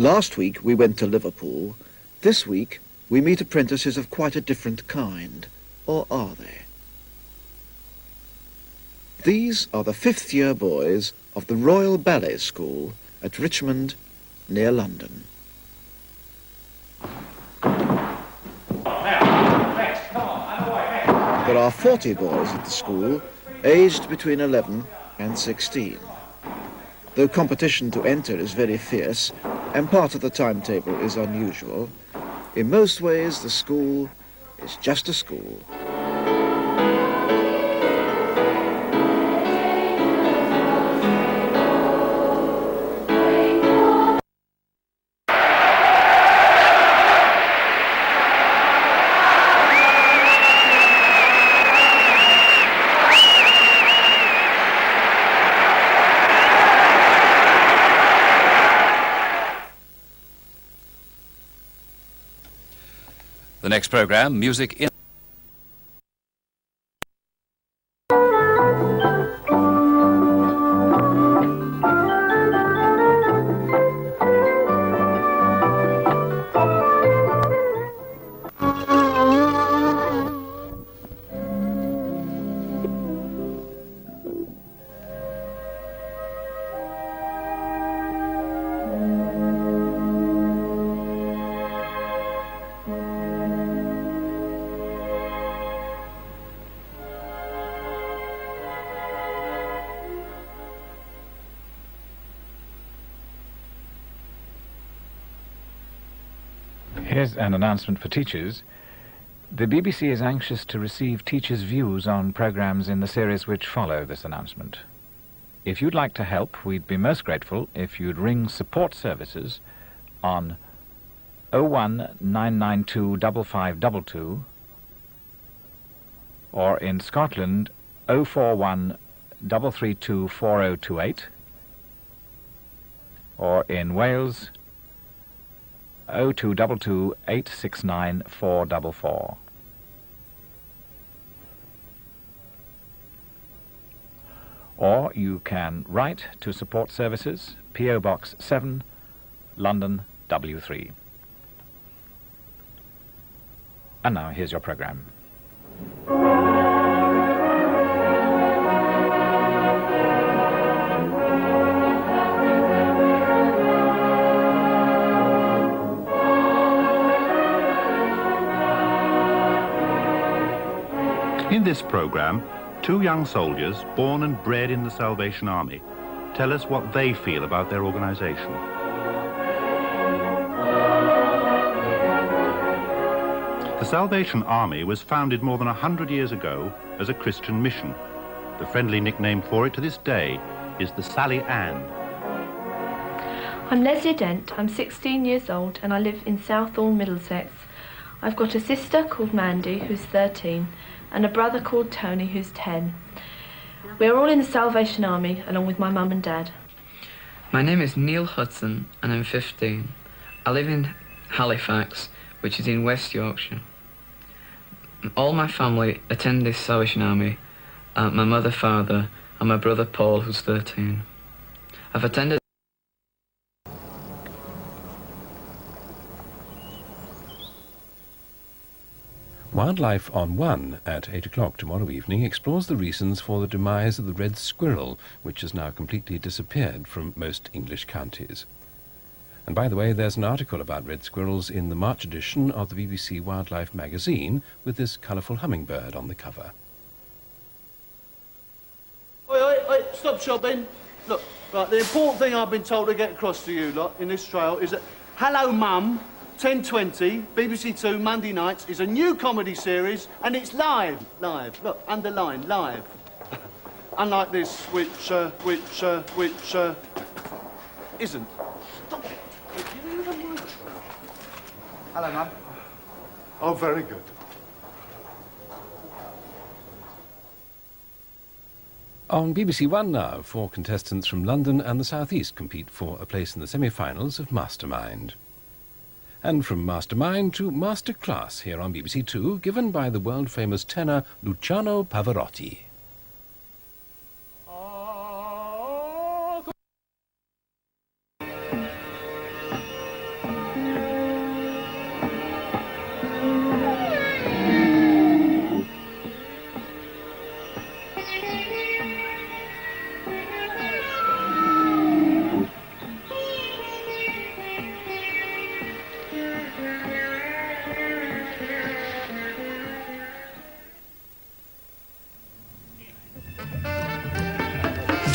Last week we went to Liverpool. This week we meet apprentices of quite a different kind. Or are they? These are the fifth-year boys of the Royal Ballet School at Richmond, near London. There are 40 boys at the school, aged between 11 and 16. Though competition to enter is very fierce, and part of the timetable is unusual, in most ways the school is just a school. The next programme, Music in... Here's an announcement for teachers. The BBC is anxious to receive teachers' views on programmes in the series which follow this announcement. If you'd like to help, we'd be most grateful if you'd ring support services on 01992 5522 or in Scotland 041 332 4028 or in Wales 0222 869 444. Or you can write to Support Services, P.O. Box 7, London W3. And now here's your programme. In this programme, two young soldiers, born and bred in the Salvation Army, tell us what they feel about their organisation. The Salvation Army was founded more than 100 years ago as a Christian mission. The friendly nickname for it to this day is the Sally Ann. I'm Leslie Dent, I'm 16 years old and I live in Southall, Middlesex. I've got a sister called Mandy, who's 13, and a brother called Tony, who's 10. We're all in the Salvation Army, along with my mum and dad. My name is Neil Hudson, and I'm 15. I live in Halifax, which is in West Yorkshire. All my family attend this Salvation Army, my mother, father, and my brother Paul, who's 13. I've attended... Wildlife on One at 8 o'clock tomorrow evening explores the reasons for the demise of the red squirrel, which has now completely disappeared from most English counties. And by the way, there's an article about red squirrels in the March edition of the BBC Wildlife magazine with this colourful hummingbird on the cover. Oi, stop shopping. Look, right, the important thing I've been told to get across to you lot in this trail is that Hello Mum, 10:20, BBC Two, Monday nights, is a new comedy series, and it's live. Look, underline, live. Unlike this, which isn't. Stop it. Hello, Mum. Oh, very good. On BBC One now, 4 contestants from London and the South East compete for a place in the semi-finals of Mastermind. And from Mastermind to Masterclass here on BBC Two, given by the world-famous tenor Luciano Pavarotti.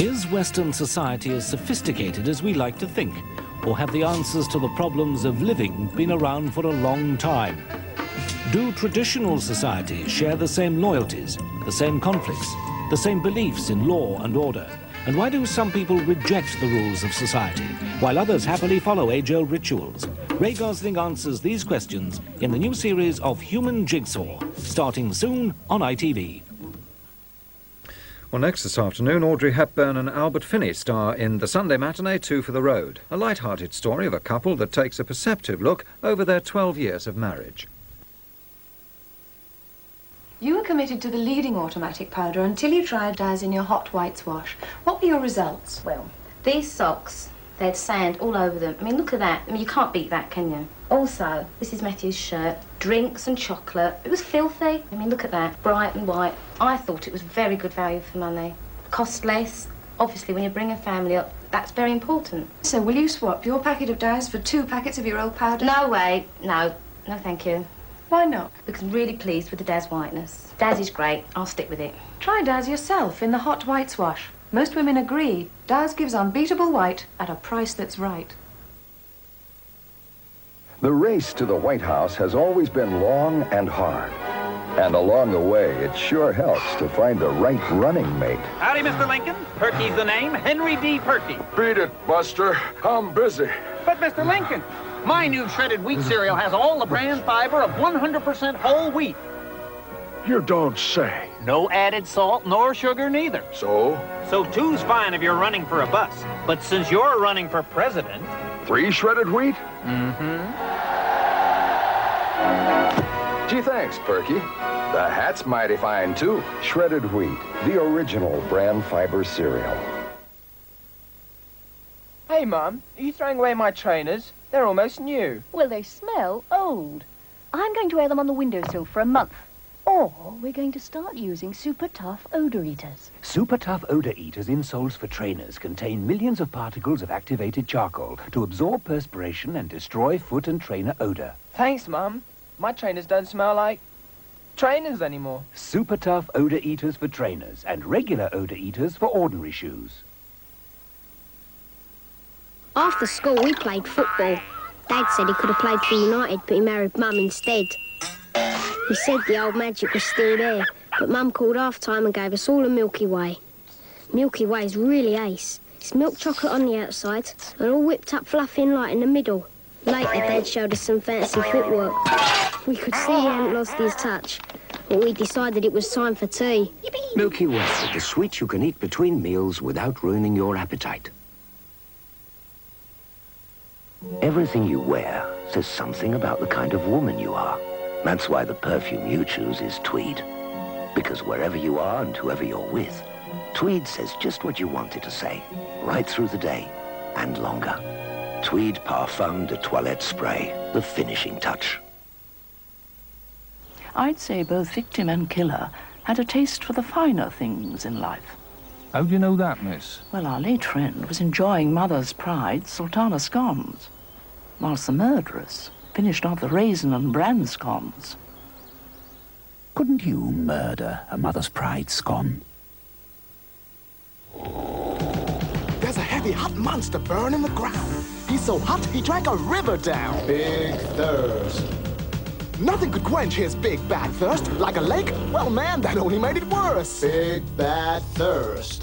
Is Western society as sophisticated as we like to think? Or have the answers to the problems of living been around for a long time? Do traditional societies share the same loyalties, the same conflicts, the same beliefs in law and order? And why do some people reject the rules of society, while others happily follow age-old rituals? Ray Gosling answers these questions in the new series of Human Jigsaw, starting soon on ITV. Well, next this afternoon, Audrey Hepburn and Albert Finney star in the Sunday matinee 2 for the Road, a light-hearted story of a couple that takes a perceptive look over their 12 years of marriage. You were committed to the leading automatic powder until you tried Daz in your hot whites wash. What were your results? Well, these socks, they had sand all over them. I mean, look at that. I mean, you can't beat that, can you? Also, this is Matthew's shirt. Drinks and chocolate. It was filthy. I mean, look at that. Bright and white. I thought it was very good value for money. Cost less. Obviously, when you bring a family up, that's very important. So will you swap your packet of Daz for 2 packets of your old powder? No way. No. No, thank you. Why not? Because I'm really pleased with the Daz whiteness. Daz is great. I'll stick with it. Try Daz yourself in the hot whites wash. Most women agree. Daz gives unbeatable white at a price that's right. The race to the White House has always been long and hard. And along the way, it sure helps to find the right running mate. Howdy, Mr. Lincoln. Perky's the name. Henry D. Perky. Beat it, Buster. I'm busy. But, Mr. Lincoln, my new shredded wheat cereal has all the bran fiber of 100% whole wheat. You don't say. No added salt nor sugar neither. So? So 2's fine if you're running for a bus. But since you're running for president... 3 shredded wheat? Mm-hmm. Gee, thanks, Perky. The hat's mighty fine, too. Shredded wheat, the original bran fiber cereal. Hey, Mum, are you throwing away my trainers? They're almost new. Well, they smell old. I'm going to wear them on the windowsill for a month. Or we're going to start using Super Tough Odour Eaters. Super Tough Odour Eaters insoles for trainers contain millions of particles of activated charcoal to absorb perspiration and destroy foot and trainer odour. Thanks, Mum. My trainers don't smell like trainers anymore. Super Tough Odour Eaters for trainers and regular Odour Eaters for ordinary shoes. After school, we played football. Dad said he could have played for United, but he married Mum instead. He said the old magic was still there, but Mum called half-time and gave us all a Milky Way. Milky Way's really ace. It's milk chocolate on the outside and all whipped up fluffy and light in the middle. Later, Dad showed us some fancy footwork. We could see he hadn't lost his touch, but we decided it was time for tea. Milky Way, the sweets you can eat between meals without ruining your appetite. Everything you wear says something about the kind of woman you are. That's why the perfume you choose is Tweed. Because wherever you are and whoever you're with, Tweed says just what you want it to say, right through the day and longer. Tweed Parfum de Toilette Spray, the finishing touch. I'd say both victim and killer had a taste for the finer things in life. How do you know that, miss? Well, our late friend was enjoying Mother's Pride Sultana scones, whilst the murderers finished off the raisin and bran scones. Couldn't you murder a Mother's Pride scone? There's a heavy, hot monster burning the ground. He's so hot, he drank a river down. Big thirst. Nothing could quench his big bad thirst. Like a lake? Well, man, that only made it worse. Big bad thirst.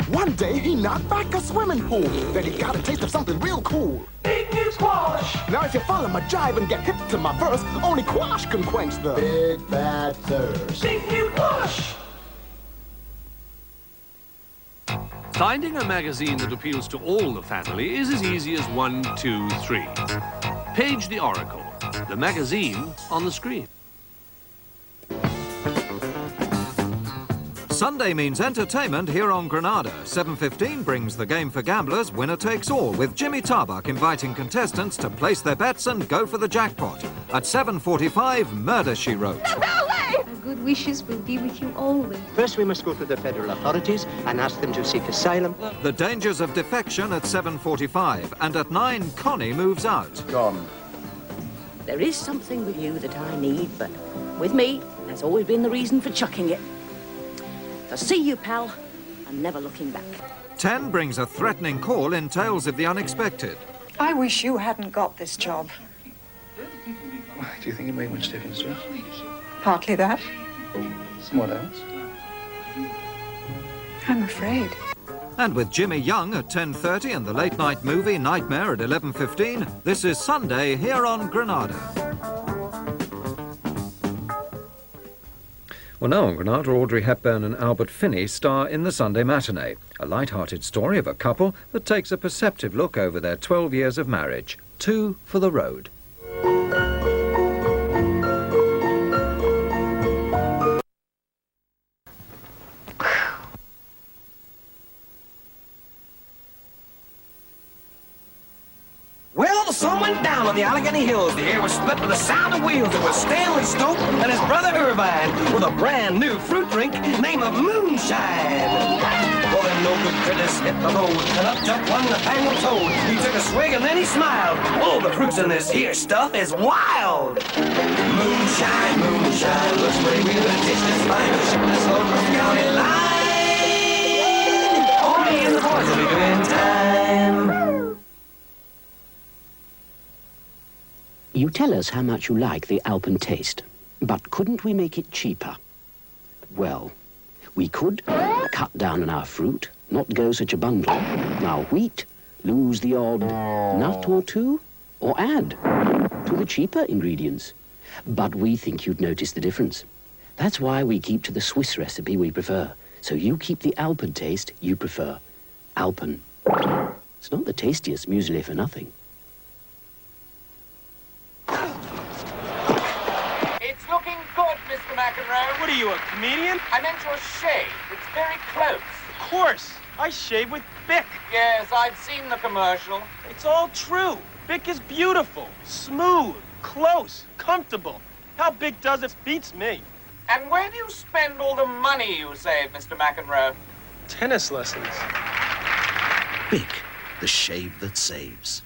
One day, he knocked back a swimming pool. Then he got a taste of something real cool. Big new squash. Now, if you follow my jive and get hip to my verse, only quash can quench the big bad thirst. Big new quash. Finding a magazine that appeals to all the family is as easy as 1, 2, 3. Page the Oracle, the magazine on the screen. Sunday means entertainment here on Granada. 7:15 brings the game for gamblers, Winner Takes All, with Jimmy Tarbuck inviting contestants to place their bets and go for the jackpot. At 7:45, Murder, She Wrote. Our good wishes will be with you always. First, we must go to the federal authorities and ask them to seek asylum. The Dangers of Defection at 7:45, and at 9, Connie moves out. Gone. There is something with you that I need, but with me, that's always been the reason for chucking it. To see you, pal, and never looking back. 10 brings a threatening call in Tales of the Unexpected. I wish you hadn't got this job. Why, do you think it made much difference to us? Partly that. What else? I'm afraid. And with Jimmy Young at 10:30 and the late-night movie Nightmare at 11:15, this is Sunday here on Granada. Well, now on Granada, Audrey Hepburn and Albert Finney star in the Sunday matinee, a light-hearted story of a couple that takes a perceptive look over their 12 years of marriage. 2 for the road. Well, the sun went down on the Allegheny Hills. The air was split with the sound of wheels. It was Stanley Stoke and his brother Irvine with a brand new fruit drink named of Moonshine. Well, them no good critters hit the road, and up jumped one Nathaniel Toad. He took a swig and then he smiled. Oh, the fruits in this here stuff is wild. Moonshine, moonshine, looks pretty weird, but it tastes just fine. Let's go from the county line. Only in the boys will be doing time. You tell us how much you like the Alpen taste, but couldn't we make it cheaper? Well, we could cut down on our fruit, not go such a bundle, our wheat, lose the odd nut or two, or add to the cheaper ingredients. But we think you'd notice the difference. That's why we keep to the Swiss recipe we prefer. So you keep the Alpen taste you prefer. Alpen. It's not the tastiest muesli for nothing. It's looking good, Mr. McEnroe. What are you, a comedian? I meant your shave. It's very close. Of course. I shave with Bic. Yes, I've seen the commercial. It's all true. Bic is beautiful, smooth, close, comfortable. How Bic does it beats me. And where do you spend all the money you save, Mr. McEnroe? Tennis lessons. Bic, the shave that saves.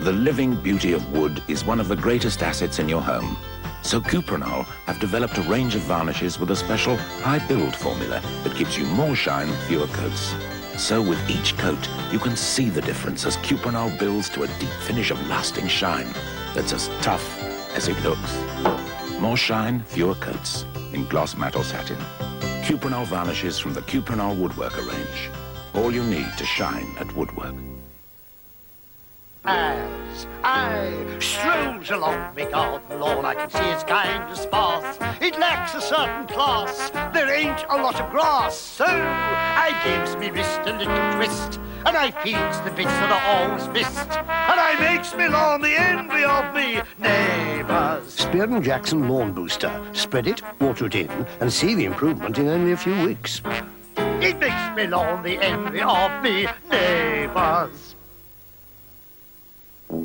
The living beauty of wood is one of the greatest assets in your home. So Cuprinol have developed a range of varnishes with a special high build formula that gives you more shine, fewer coats. So with each coat, you can see the difference as Cuprinol builds to a deep finish of lasting shine that's as tough as it looks. More shine, fewer coats in gloss matte or satin. Cuprinol varnishes from the Cuprinol Woodworker range. All you need to shine at woodwork. As as I strolls along my garden lawn. I can see it's kind of sparse. It lacks a certain class. There ain't a lot of grass. So I gives me wrist a little twist, and I feeds the bits that I always missed, and I makes me lawn the envy of me neighbours. Spear & Jackson Lawn Booster. Spread it, water it in, and see the improvement in only a few weeks. It makes me lawn the envy of me neighbours. The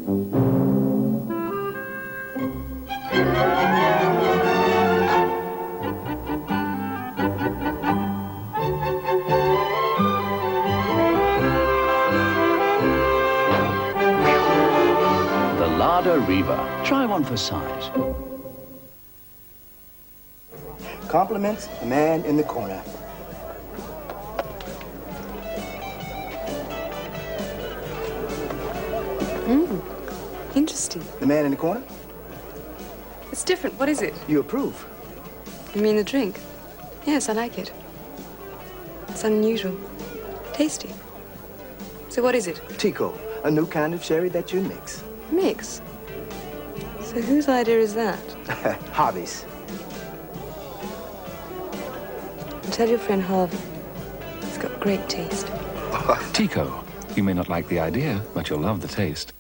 Larder Reaver. Try one for size. Compliments the man in the corner. Interesting. The man in the corner? It's different. What is it? You approve? You mean the drink? Yes, I like it. It's unusual. Tasty. So what is it? Tico, a new kind of sherry that you mix. Mix? So whose idea is that? Harvey's. Tell your friend Harvey. It's got great taste. Tico. You may not like the idea, but you'll love the taste.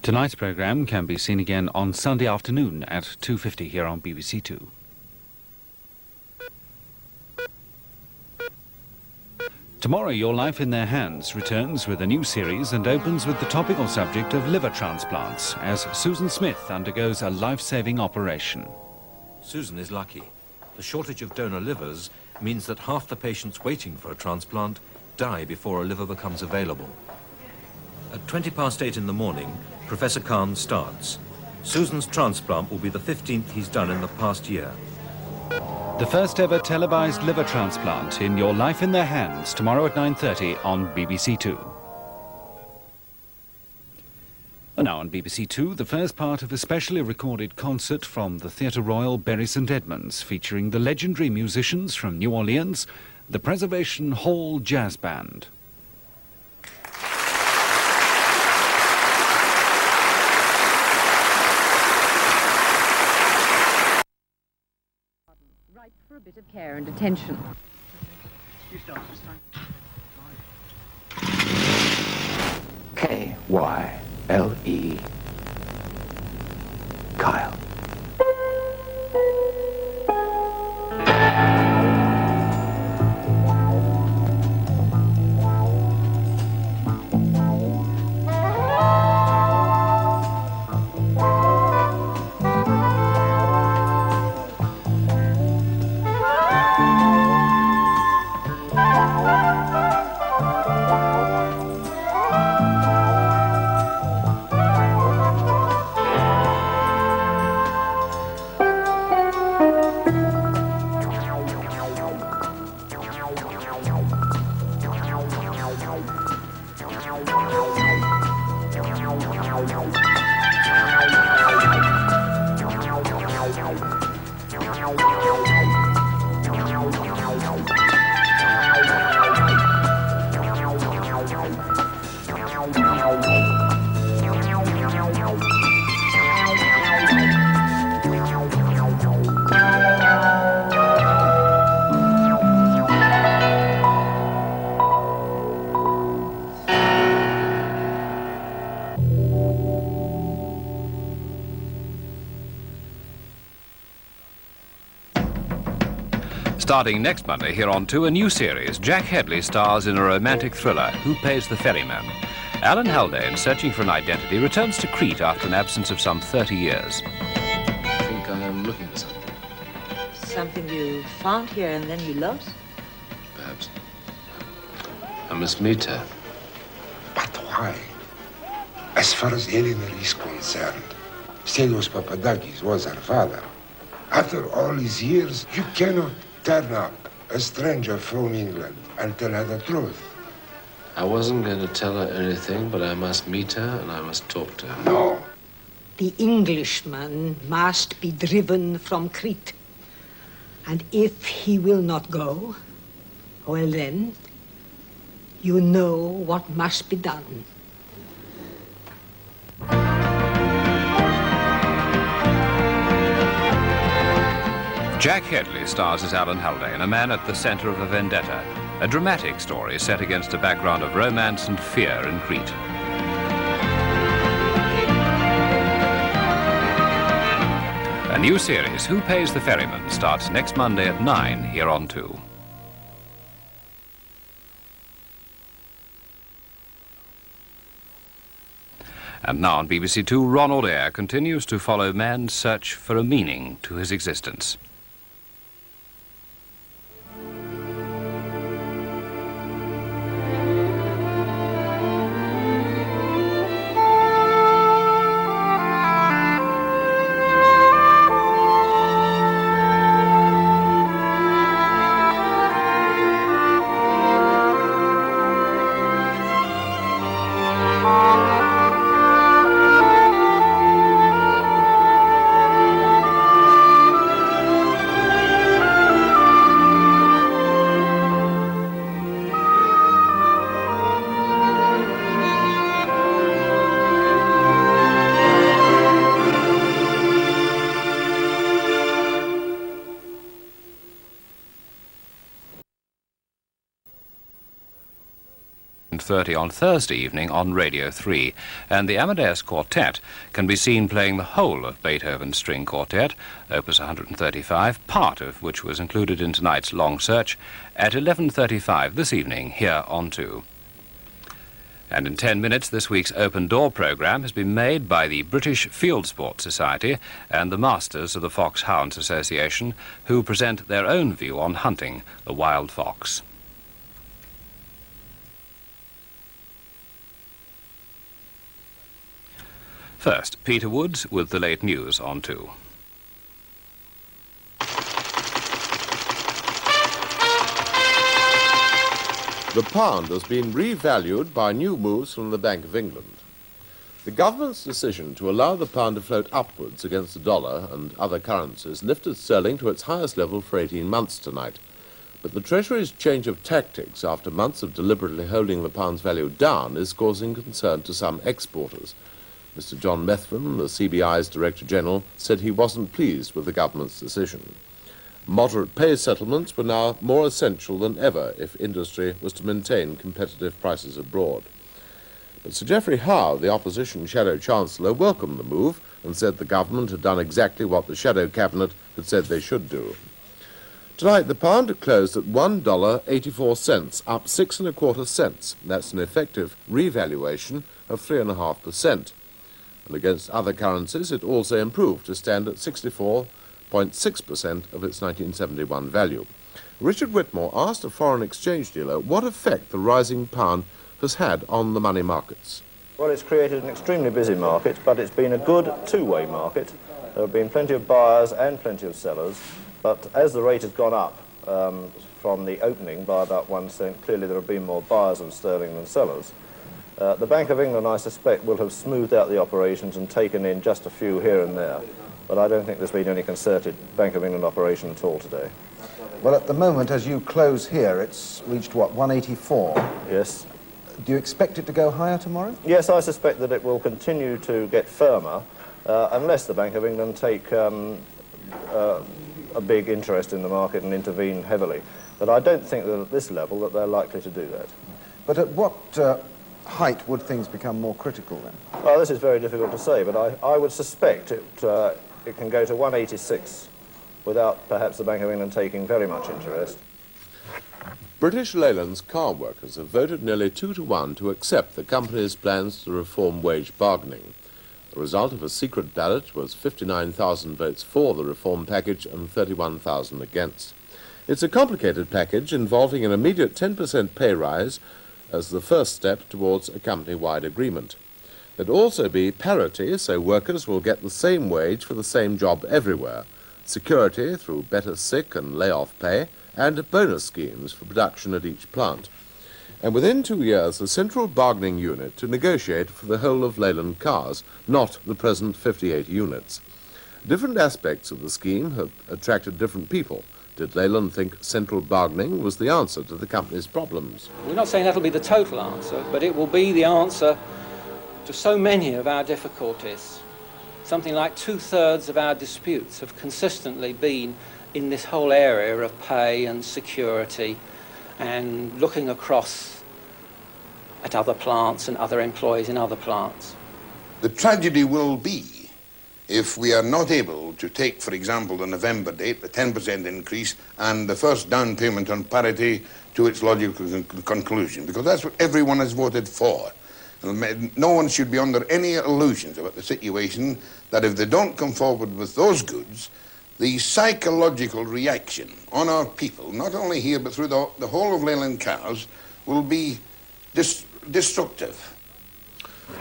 Tonight's programme can be seen again on Sunday afternoon at 2:50 here on BBC Two. Tomorrow, Your Life in Their Hands returns with a new series and opens with the topical subject of liver transplants as Susan Smith undergoes a life-saving operation. Susan is lucky. The shortage of donor livers means that half the patients waiting for a transplant die before a liver becomes available. At 8:20 in the morning, Professor Khan starts. Susan's transplant will be the 15th he's done in the past year. The first ever televised liver transplant in Your Life in Their Hands tomorrow at 9:30 on BBC Two. And now on BBC Two, the first part of a specially recorded concert from the Theatre Royal Bury St Edmunds, featuring the legendary musicians from New Orleans, the Preservation Hall Jazz Band. Ripe for a bit of care and attention. You start this time. K-Y-L-E. Kyle. Starting next Monday here on 2, a new series. Jack Hedley stars in a romantic thriller, Who Pays the Ferryman? Alan Haldane, searching for an identity, returns to Crete after an absence of some 30 years. I think I am looking for something. Something you found here and then you lost? Perhaps. I must meet her. But why? As far as Eleanor is concerned, Stelios Papadakis was our father. After all these years, you cannot turn up a stranger from England and tell her the truth. I wasn't going to tell her anything, but I must meet her and I must talk to her. No. The Englishman must be driven from Crete. And if he will not go, well then, you know what must be done. Jack Hedley stars as Alan Haldane, a man at the centre of a vendetta, a dramatic story set against a background of romance and fear in Crete. A new series, Who Pays the Ferryman, starts next Monday at 9 here on 2. And now on BBC Two, Ronald Eyre continues to follow man's search for a meaning to his existence. On Thursday evening on Radio 3, and the Amadeus Quartet can be seen playing the whole of Beethoven's String Quartet, Opus 135, part of which was included in tonight's Long Search, at 11:35 this evening here on 2. And in 10 minutes, this week's Open Door programme has been made by the British Field Sports Society and the Masters of the Fox Hounds Association, who present their own view on hunting the wild fox. First, Peter Woods with the late news on 2. The pound has been revalued by new moves from the Bank of England. The government's decision to allow the pound to float upwards against the dollar and other currencies lifted sterling to its highest level for 18 months tonight. But the Treasury's change of tactics after months of deliberately holding the pound's value down is causing concern to some exporters. Mr. John Methven, the CBI's Director General, said he wasn't pleased with the government's decision. Moderate pay settlements were now more essential than ever if industry was to maintain competitive prices abroad. But Sir Geoffrey Howe, the opposition Shadow Chancellor, welcomed the move and said the government had done exactly what the Shadow Cabinet had said they should do. Tonight, the pound had closed at $1.84, up 6 1/4 cents. That's an effective revaluation of 3.5%. And against other currencies, it also improved to stand at 64.6% of its 1971 value. Richard Whitmore asked a foreign exchange dealer what effect the rising pound has had on the money markets. Well, it's created an extremely busy market, but it's been a good two-way market. There have been plenty of buyers and plenty of sellers, but as the rate has gone up from the opening by about 1 cent, clearly there have been more buyers of sterling than sellers. The Bank of England, I suspect, will have smoothed out the operations and taken in just a few here and there, but I don't think there's been any concerted Bank of England operation at all today. Well, at the moment, as you close here, it's reached, what, 184? Yes. Do you expect it to go higher tomorrow? Yes, I suspect that it will continue to get firmer unless the Bank of England take a big interest in the market and intervene heavily. But I don't think that at this level that they're likely to do that. But at what height would things become more critical then? Well, this is very difficult to say, but I would suspect it can go to 186 without perhaps the Bank of England taking very much interest. British Leyland's car workers have voted nearly 2 to 1 to accept the company's plans to reform wage bargaining. The result of a secret ballot was 59,000 votes for the reform package and 31,000 against. It's a complicated package involving an immediate 10% pay rise as the first step towards a company-wide agreement. There'd also be parity, so workers will get the same wage for the same job everywhere, security through better sick and layoff pay, and bonus schemes for production at each plant. And within 2 years, a central bargaining unit to negotiate for the whole of Leyland cars, not the present 58 units. Different aspects of the scheme have attracted different people. Did Leyland think central bargaining was the answer to the company's problems? We're not saying that'll be the total answer, but it will be the answer to so many of our difficulties. Something like 2/3 of our disputes have consistently been in this whole area of pay and security and looking across at other plants and other employees in other plants. The tragedy will be if we are not able to take, for example, the November date, the 10% increase, and the first down payment on parity to its logical conclusion, because that's what everyone has voted for. No one should be under any illusions about the situation that if they don't come forward with those goods, the psychological reaction on our people, not only here but through the whole of Leyland cars, will be destructive.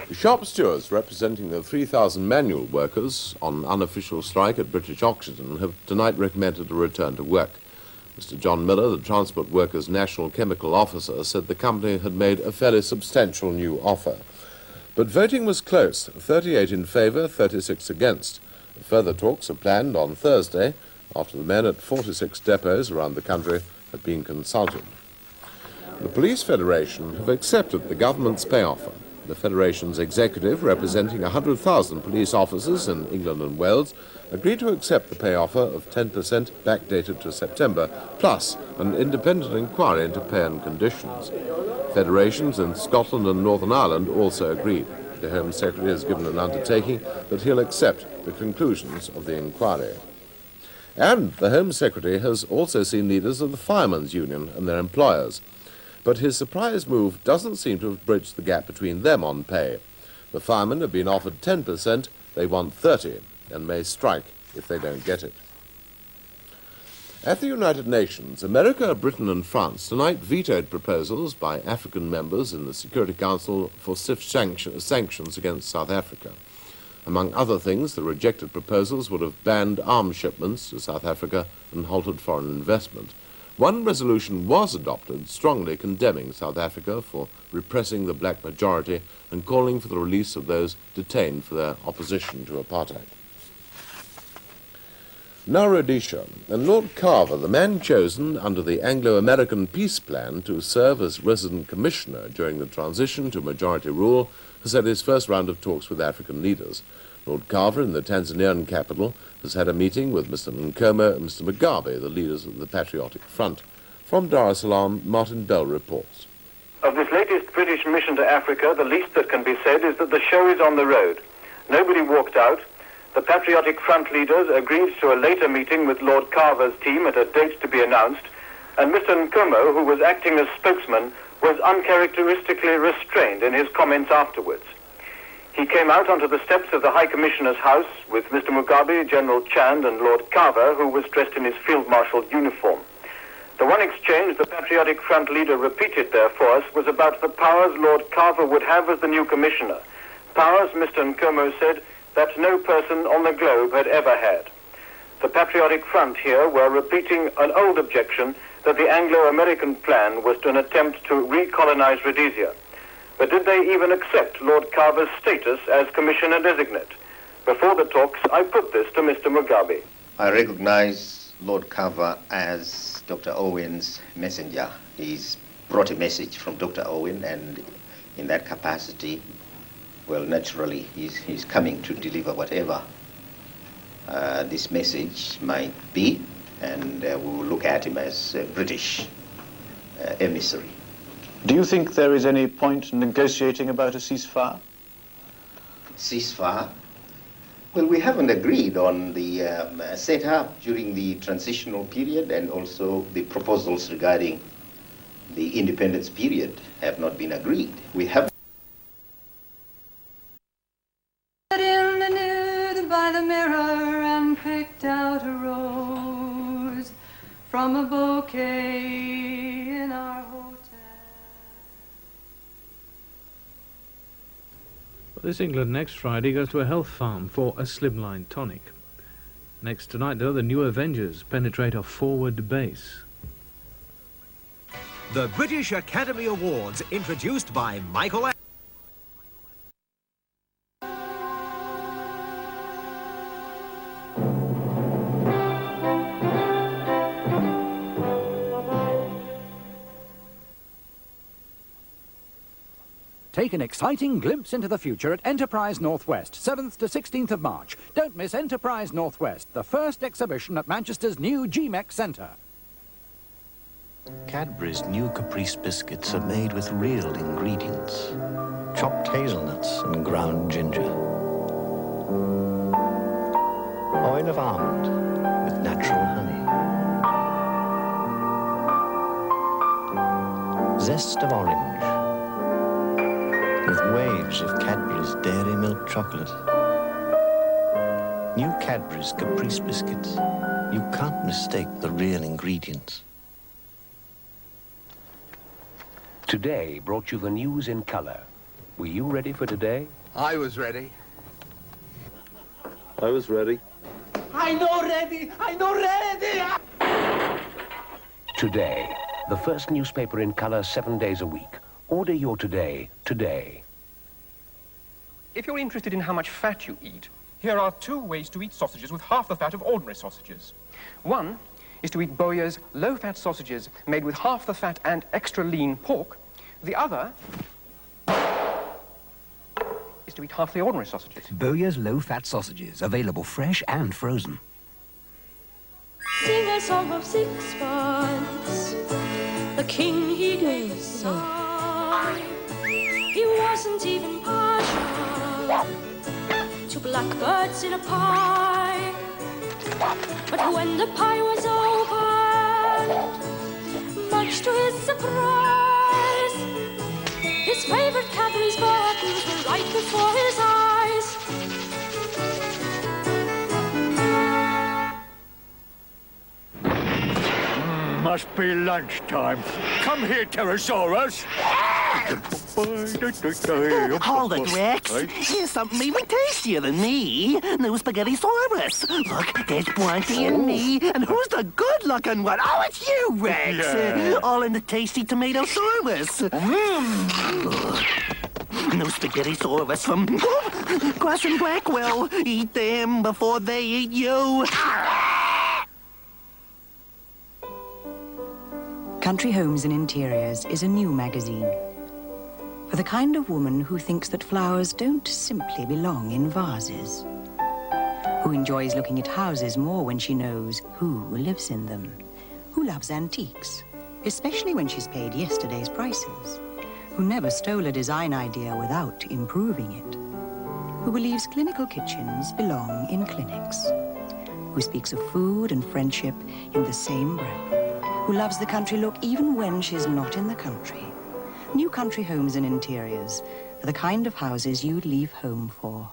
The shop stewards representing the 3,000 manual workers on unofficial strike at British Oxygen have tonight recommended a return to work. Mr. John Miller, the Transport Workers' National Chemical Officer, said the company had made a fairly substantial new offer. But voting was close, 38 in favour, 36 against. Further talks are planned on Thursday, after the men at 46 depots around the country have been consulted. The Police Federation have accepted the government's pay offer. The Federation's executive, representing 100,000 police officers in England and Wales, agreed to accept the pay offer of 10% backdated to September, plus an independent inquiry into pay and conditions. Federations in Scotland and Northern Ireland also agreed. The Home Secretary has given an undertaking that he'll accept the conclusions of the inquiry. And the Home Secretary has also seen leaders of the Firemen's Union and their employers. But his surprise move doesn't seem to have bridged the gap between them on pay. The firemen have been offered 10%, they want 30%, and may strike if they don't get it. At the United Nations, America, Britain and France tonight vetoed proposals by African members in the Security Council for stiff sanctions against South Africa. Among other things, the rejected proposals would have banned arms shipments to South Africa and halted foreign investment. One resolution was adopted strongly condemning South Africa for repressing the black majority and calling for the release of those detained for their opposition to apartheid. Now Rhodesia, and Lord Carver, the man chosen under the Anglo-American peace plan to serve as resident commissioner during the transition to majority rule, has had his first round of talks with African leaders. Lord Carver, in the Tanzanian capital, has had a meeting with Mr. Nkomo and Mr. Mugabe, the leaders of the Patriotic Front. From Dar es Salaam, Martin Bell reports. Of this latest British mission to Africa, the least that can be said is that the show is on the road. Nobody walked out. The Patriotic Front leaders agreed to a later meeting with Lord Carver's team at a date to be announced, and Mr. Nkomo, who was acting as spokesman, was uncharacteristically restrained in his comments afterwards. He came out onto the steps of the High Commissioner's house with Mr. Mugabe, General Chand and Lord Carver, who was dressed in his Field Marshal uniform. The one exchange the Patriotic Front leader repeated there for us was about the powers Lord Carver would have as the new commissioner. Powers, Mr. Nkomo said, that no person on the globe had ever had. The Patriotic Front here were repeating an old objection that the Anglo-American plan was an attempt to recolonize Rhodesia. But did they even accept Lord Carver's status as Commissioner Designate? Before the talks, I put this to Mr. Mugabe. I recognize Lord Carver as Dr. Owen's messenger. He's brought a message from Dr. Owen, and in that capacity, well, naturally, he's coming to deliver whatever this message might be, and we will look at him as a British emissary. Do you think there is any point in negotiating about a ceasefire? Ceasefire? Well, we haven't agreed on the setup during the transitional period, and also the proposals regarding the independence period have not been agreed. We have in the nude by the mirror and picked out a rose from a bouquet in our hotel. Well, This England next Friday goes to a health farm for a slimline tonic. Next tonight, though, the new Avengers penetrate a forward base. The British Academy Awards, introduced by Michael A. Take an exciting glimpse into the future at Enterprise Northwest, 7th to 16th of March. Don't miss Enterprise Northwest, the first exhibition at Manchester's new GMEX Centre. Cadbury's new Caprice biscuits are made with real ingredients. Chopped hazelnuts and ground ginger. Oil of almond with natural honey. Zest of orange with waves of Cadbury's Dairy Milk chocolate. New Cadbury's Caprice biscuits. You can't mistake the real ingredients. Today brought you the news in color. Were you ready for today? I was ready. I was ready. I know ready! I know ready! Today, the first newspaper in color 7 days a week. Order your Today today. If you're interested in how much fat you eat, here are 2 ways to eat sausages with half the fat of ordinary sausages. One is to eat Boyer's low-fat sausages made with half the fat and extra lean pork. The other is to eat half the ordinary sausages. Boyer's low-fat sausages, available fresh and frozen. Sing a song of sixpence. The king he gave sigh. He wasn't even partial to blackbirds in a pie. But when the pie was opened, much to his surprise, his favorite Cadbury's buttons were right before his eyes. Must be lunchtime. Come here, Pterosaurus. Hold it, Rex. Here's something even tastier than me. No Spaghetti-saurus. Look, there's Blunty and me. And who's the good-looking one? Oh, it's you, Rex. Yeah. All in the tasty tomato-saurus. No Spaghetti-saurus from Grass and Blackwell. Eat them before they eat you. Country Homes and Interiors is a new magazine for the kind of woman who thinks that flowers don't simply belong in vases, who enjoys looking at houses more when she knows who lives in them, who loves antiques, especially when she's paid yesterday's prices, who never stole a design idea without improving it, who believes clinical kitchens belong in clinics, who speaks of food and friendship in the same breath, who loves the country look even when she's not in the country. New Country Homes and Interiors for the kind of houses you'd leave home for.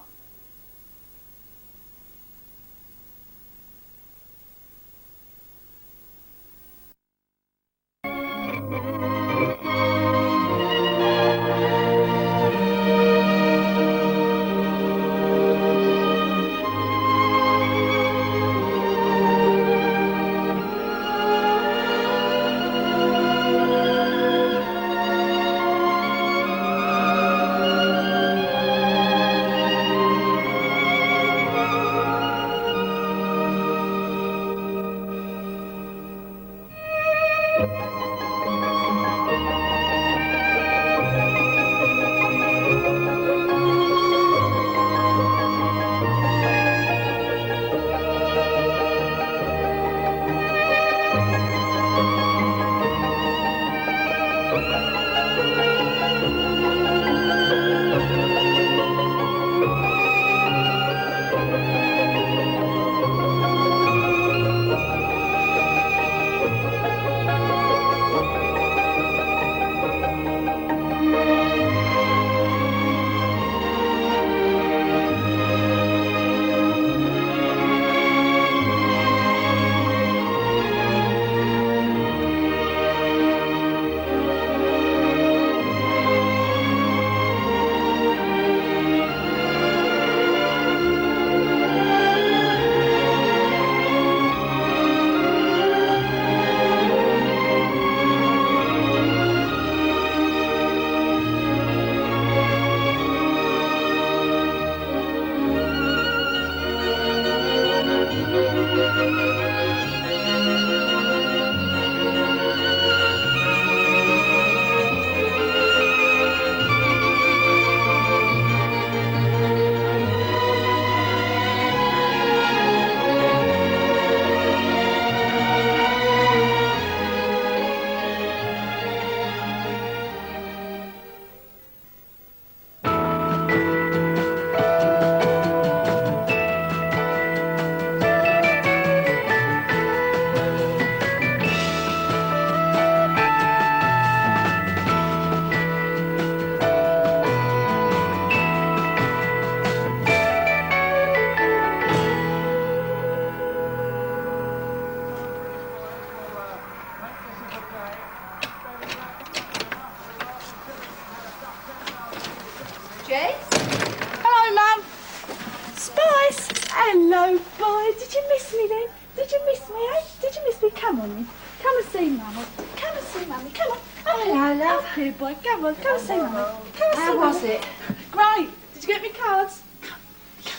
come on in. Come and see Mummy. Come and see Mummy. Come on. Oh, hello, love. Come here, boy. Come on. Come and see Mummy. Come and see How was Mummy. it? Great. Did you get me cards?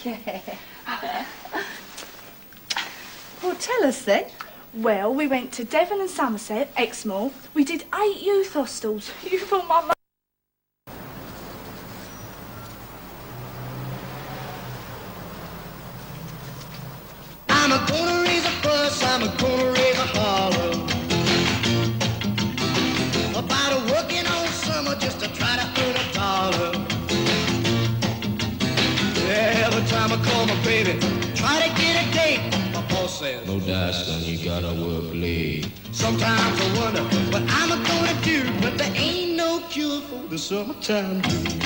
Yeah. Well, tell us then. Well, we went to Devon and Somerset, Exmoor. We did 8 youth hostels. You thought my mum... I'm a gonna raise a fuss, I'm a gonna raise a holler about a working all summer just to try to earn a dollar. Every time I call my baby, try to get a date, my boss says, no doubt, son, you gotta work late. sometimes I wonder what I'm gonna do, but there ain't no cure for the summertime blues.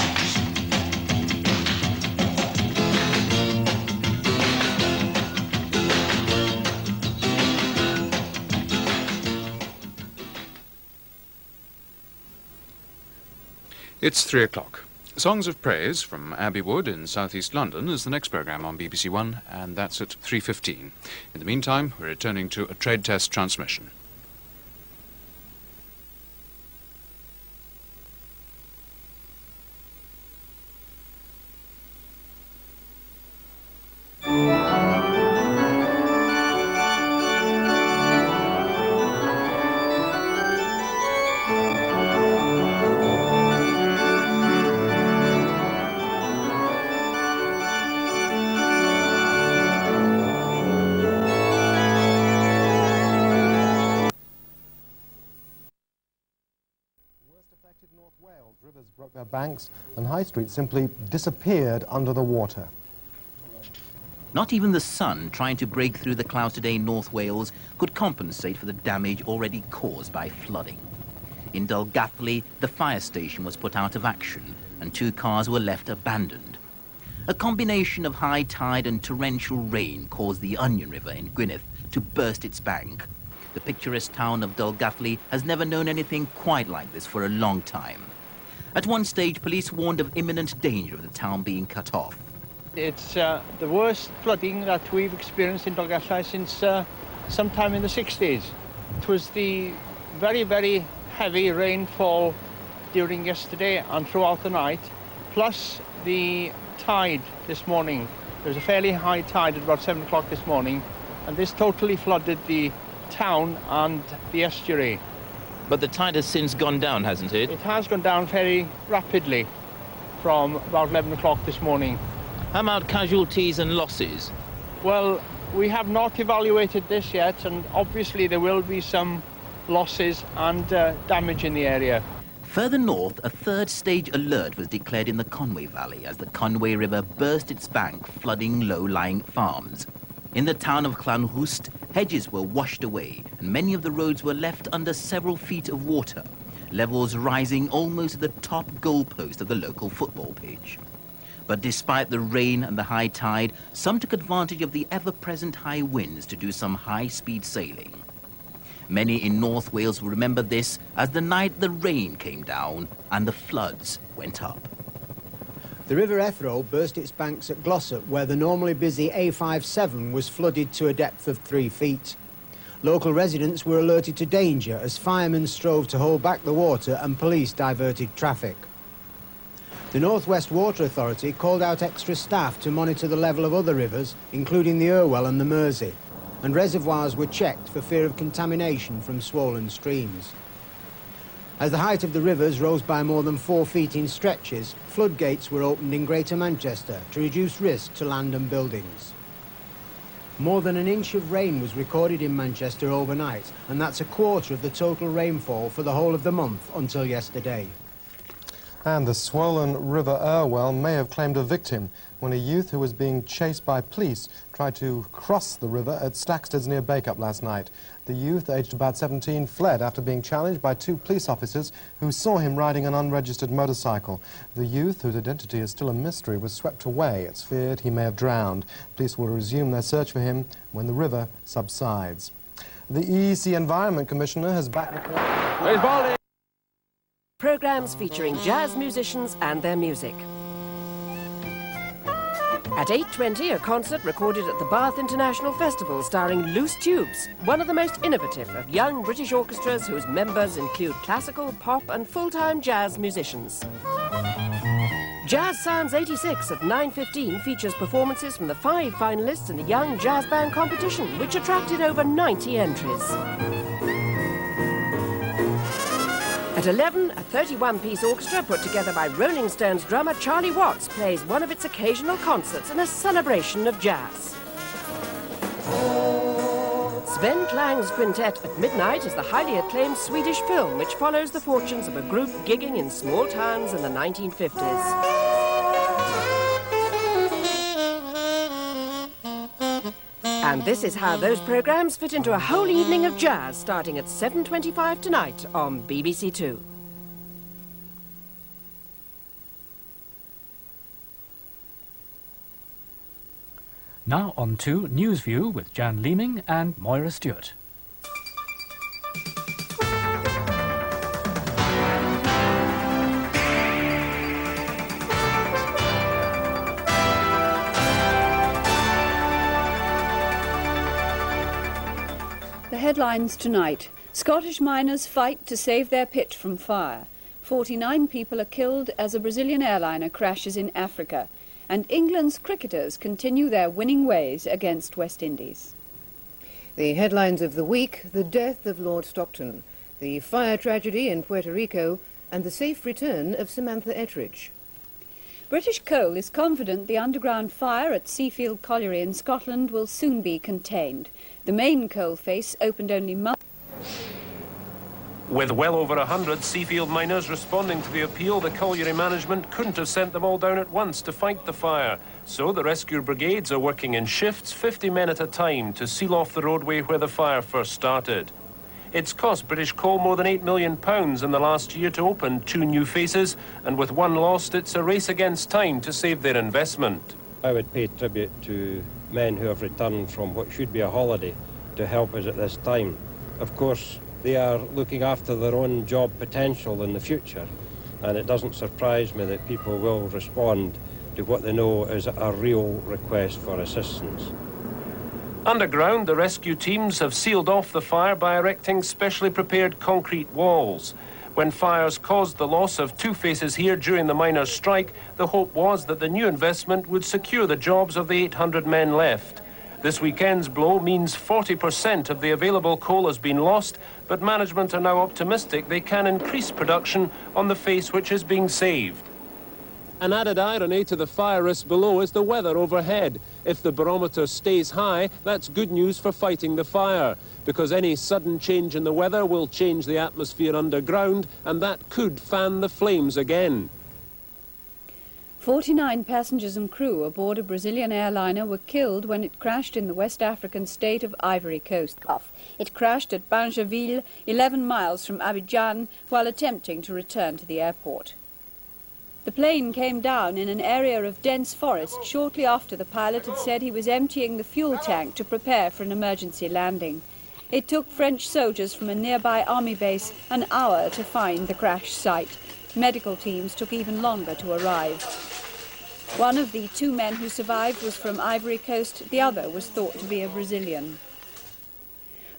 It's 3 o'clock. Songs of Praise from Abbey Wood in southeast London is the next programme on BBC One, and that's at 3:15. In the meantime, we're returning to a trade test transmission. Rivers broke their banks and High Street simply disappeared under the water. Not even the sun trying to break through the clouds today in North Wales could compensate for the damage already caused by flooding. In Dolgelly, the fire station was put out of action and 2 cars were left abandoned. A combination of high tide and torrential rain caused the Onion River in Gwynedd to burst its bank. The picturesque town of Dolgelly has never known anything quite like this for a long time. At one stage, police warned of imminent danger of the town being cut off. It's the worst flooding that we've experienced in Dolgelly since sometime in the 60s. It was the very, very heavy rainfall during yesterday and throughout the night, plus the tide this morning. There was a fairly high tide at about 7 o'clock this morning, and this totally flooded the town and the estuary. But the tide has since gone down, hasn't it? It has gone down very rapidly from about 11 o'clock this morning. How about casualties and losses? Well, we have not evaluated this yet, and obviously there will be some losses and damage in the area. Further north, a 3rd stage alert was declared in the Conway Valley as the Conway River burst its bank, flooding low-lying farms. In the town of Llanrwst, hedges were washed away and many of the roads were left under several feet of water, levels rising almost to the top goalpost of the local football pitch. But despite the rain and the high tide, some took advantage of the ever-present high winds to do some high-speed sailing. Many in North Wales will remember this as the night the rain came down and the floods went up. The River Ethrow burst its banks at Glossop, where the normally busy A57 was flooded to a depth of 3 feet. Local residents were alerted to danger as firemen strove to hold back the water and police diverted traffic. The North West Water Authority called out extra staff to monitor the level of other rivers, including the Irwell and the Mersey, and reservoirs were checked for fear of contamination from swollen streams. As the height of the rivers rose by more than 4 feet in stretches, floodgates were opened in Greater Manchester to reduce risk to land and buildings. More than an inch of rain was recorded in Manchester overnight, and that's a quarter of the total rainfall for the whole of the month until yesterday. And the swollen River Irwell may have claimed a victim when a youth who was being chased by police tried to cross the river at Stacksteads near Bacup last night. The youth, aged about 17, fled after being challenged by 2 police officers who saw him riding an unregistered motorcycle. The youth, whose identity is still a mystery, was swept away. It's feared he may have drowned. Police will resume their search for him when the river subsides. The EEC Environment Commissioner has backed the... Programs featuring jazz musicians and their music. At 8:20, a concert recorded at the Bath International Festival starring Loose Tubes, one of the most innovative of young British orchestras whose members include classical, pop and full-time jazz musicians. Jazz Sounds 86 at 9:15 features performances from the 5 finalists in the Young Jazz Band competition, which attracted over 90 entries. At 11, a 31-piece orchestra put together by Rolling Stones drummer Charlie Watts plays one of its occasional concerts in a celebration of jazz. Sven Klang's Quintet at midnight is the highly acclaimed Swedish film which follows the fortunes of a group gigging in small towns in the 1950s. And this is how those programmes fit into a whole evening of jazz starting at 7:25 tonight on BBC Two. Now on to News View with Jan Leeming and Moira Stewart. The headlines tonight. Scottish miners fight to save their pit from fire. 49 people are killed as a Brazilian airliner crashes in Africa. And England's cricketers continue their winning ways against West Indies. The headlines of the week: the death of Lord Stockton, the fire tragedy in Puerto Rico, and the safe return of Samantha Ettridge. British Coal is confident the underground fire at Seafield Colliery in Scotland will soon be contained. The main coal face opened only months. With well over 100 Seafield miners responding to the appeal, the colliery management couldn't have sent them all down at once to fight the fire. So the rescue brigades are working in shifts, 50 men at a time, to seal off the roadway where the fire first started. It's cost British Coal more than £8 million in the last year to open 2 new faces, and with 1 lost, it's a race against time to save their investment. I would pay tribute to men who have returned from what should be a holiday to help us at this time. Of course, they are looking after their own job potential in the future, and it doesn't surprise me that people will respond to what they know is a real request for assistance. Underground, the rescue teams have sealed off the fire by erecting specially prepared concrete walls. When fires caused the loss of 2 faces here during the miners' strike, the hope was that the new investment would secure the jobs of the 800 men left. This weekend's blow means 40% of the available coal has been lost, but management are now optimistic they can increase production on the face which is being saved. An added irony to the fire risk below is the weather overhead. If the barometer stays high, that's good news for fighting the fire, because any sudden change in the weather will change the atmosphere underground, and that could fan the flames again. 49 passengers and crew aboard a Brazilian airliner were killed when it crashed in the West African state of Ivory Coast. It crashed at Banjaville, 11 miles from Abidjan, while attempting to return to the airport. The plane came down in an area of dense forest shortly after the pilot had said he was emptying the fuel tank to prepare for an emergency landing. It took French soldiers from a nearby army base an hour to find the crash site. Medical teams took even longer to arrive. One of the 2 men who survived was from Ivory Coast, the other was thought to be a Brazilian.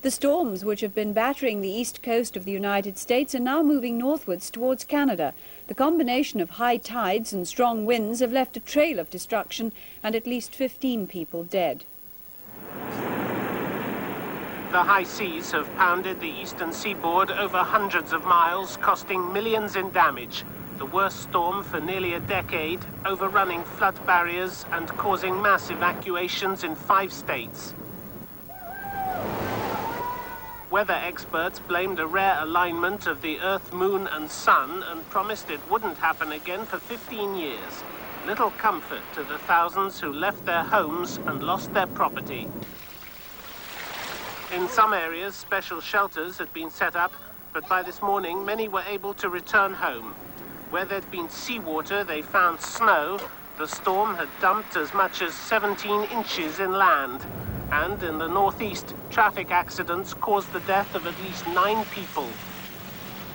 The storms which have been battering the east coast of the United States are now moving northwards towards Canada. The combination of high tides and strong winds have left a trail of destruction and at least 15 people dead. The high seas have pounded the eastern seaboard over hundreds of miles, costing millions in damage. The worst storm for nearly a decade, overrunning flood barriers and causing mass evacuations in 5 states. Weather experts blamed a rare alignment of the Earth, Moon and Sun and promised it wouldn't happen again for 15 years. Little comfort to the thousands who left their homes and lost their property. In some areas, special shelters had been set up, but by this morning, many were able to return home. Where there'd been seawater, they found snow. The storm had dumped as much as 17 inches inland. And in the northeast, traffic accidents caused the death of at least 9 people.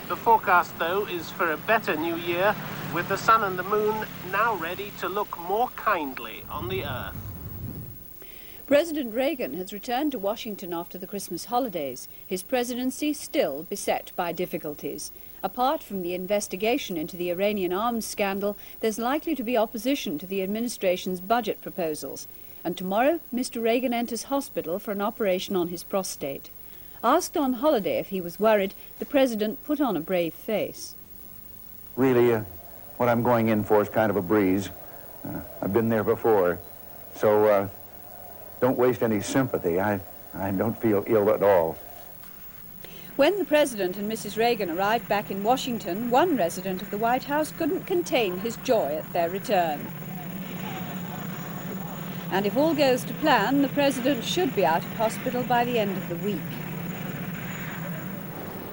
The forecast, though, is for a better new year, with the sun and the moon now ready to look more kindly on the earth. President Reagan has returned to Washington after the Christmas holidays, his presidency still beset by difficulties. Apart from the investigation into the Iranian arms scandal, there's likely to be opposition to the administration's budget proposals. And tomorrow, Mr. Reagan enters hospital for an operation on his prostate. Asked on holiday if he was worried, the president put on a brave face. Really, what I'm going in for is kind of a breeze. I've been there before, so don't waste any sympathy. I don't feel ill at all. When the President and Mrs. Reagan arrived back in Washington, one resident of the White House couldn't contain his joy at their return. And if all goes to plan, the President should be out of hospital by the end of the week.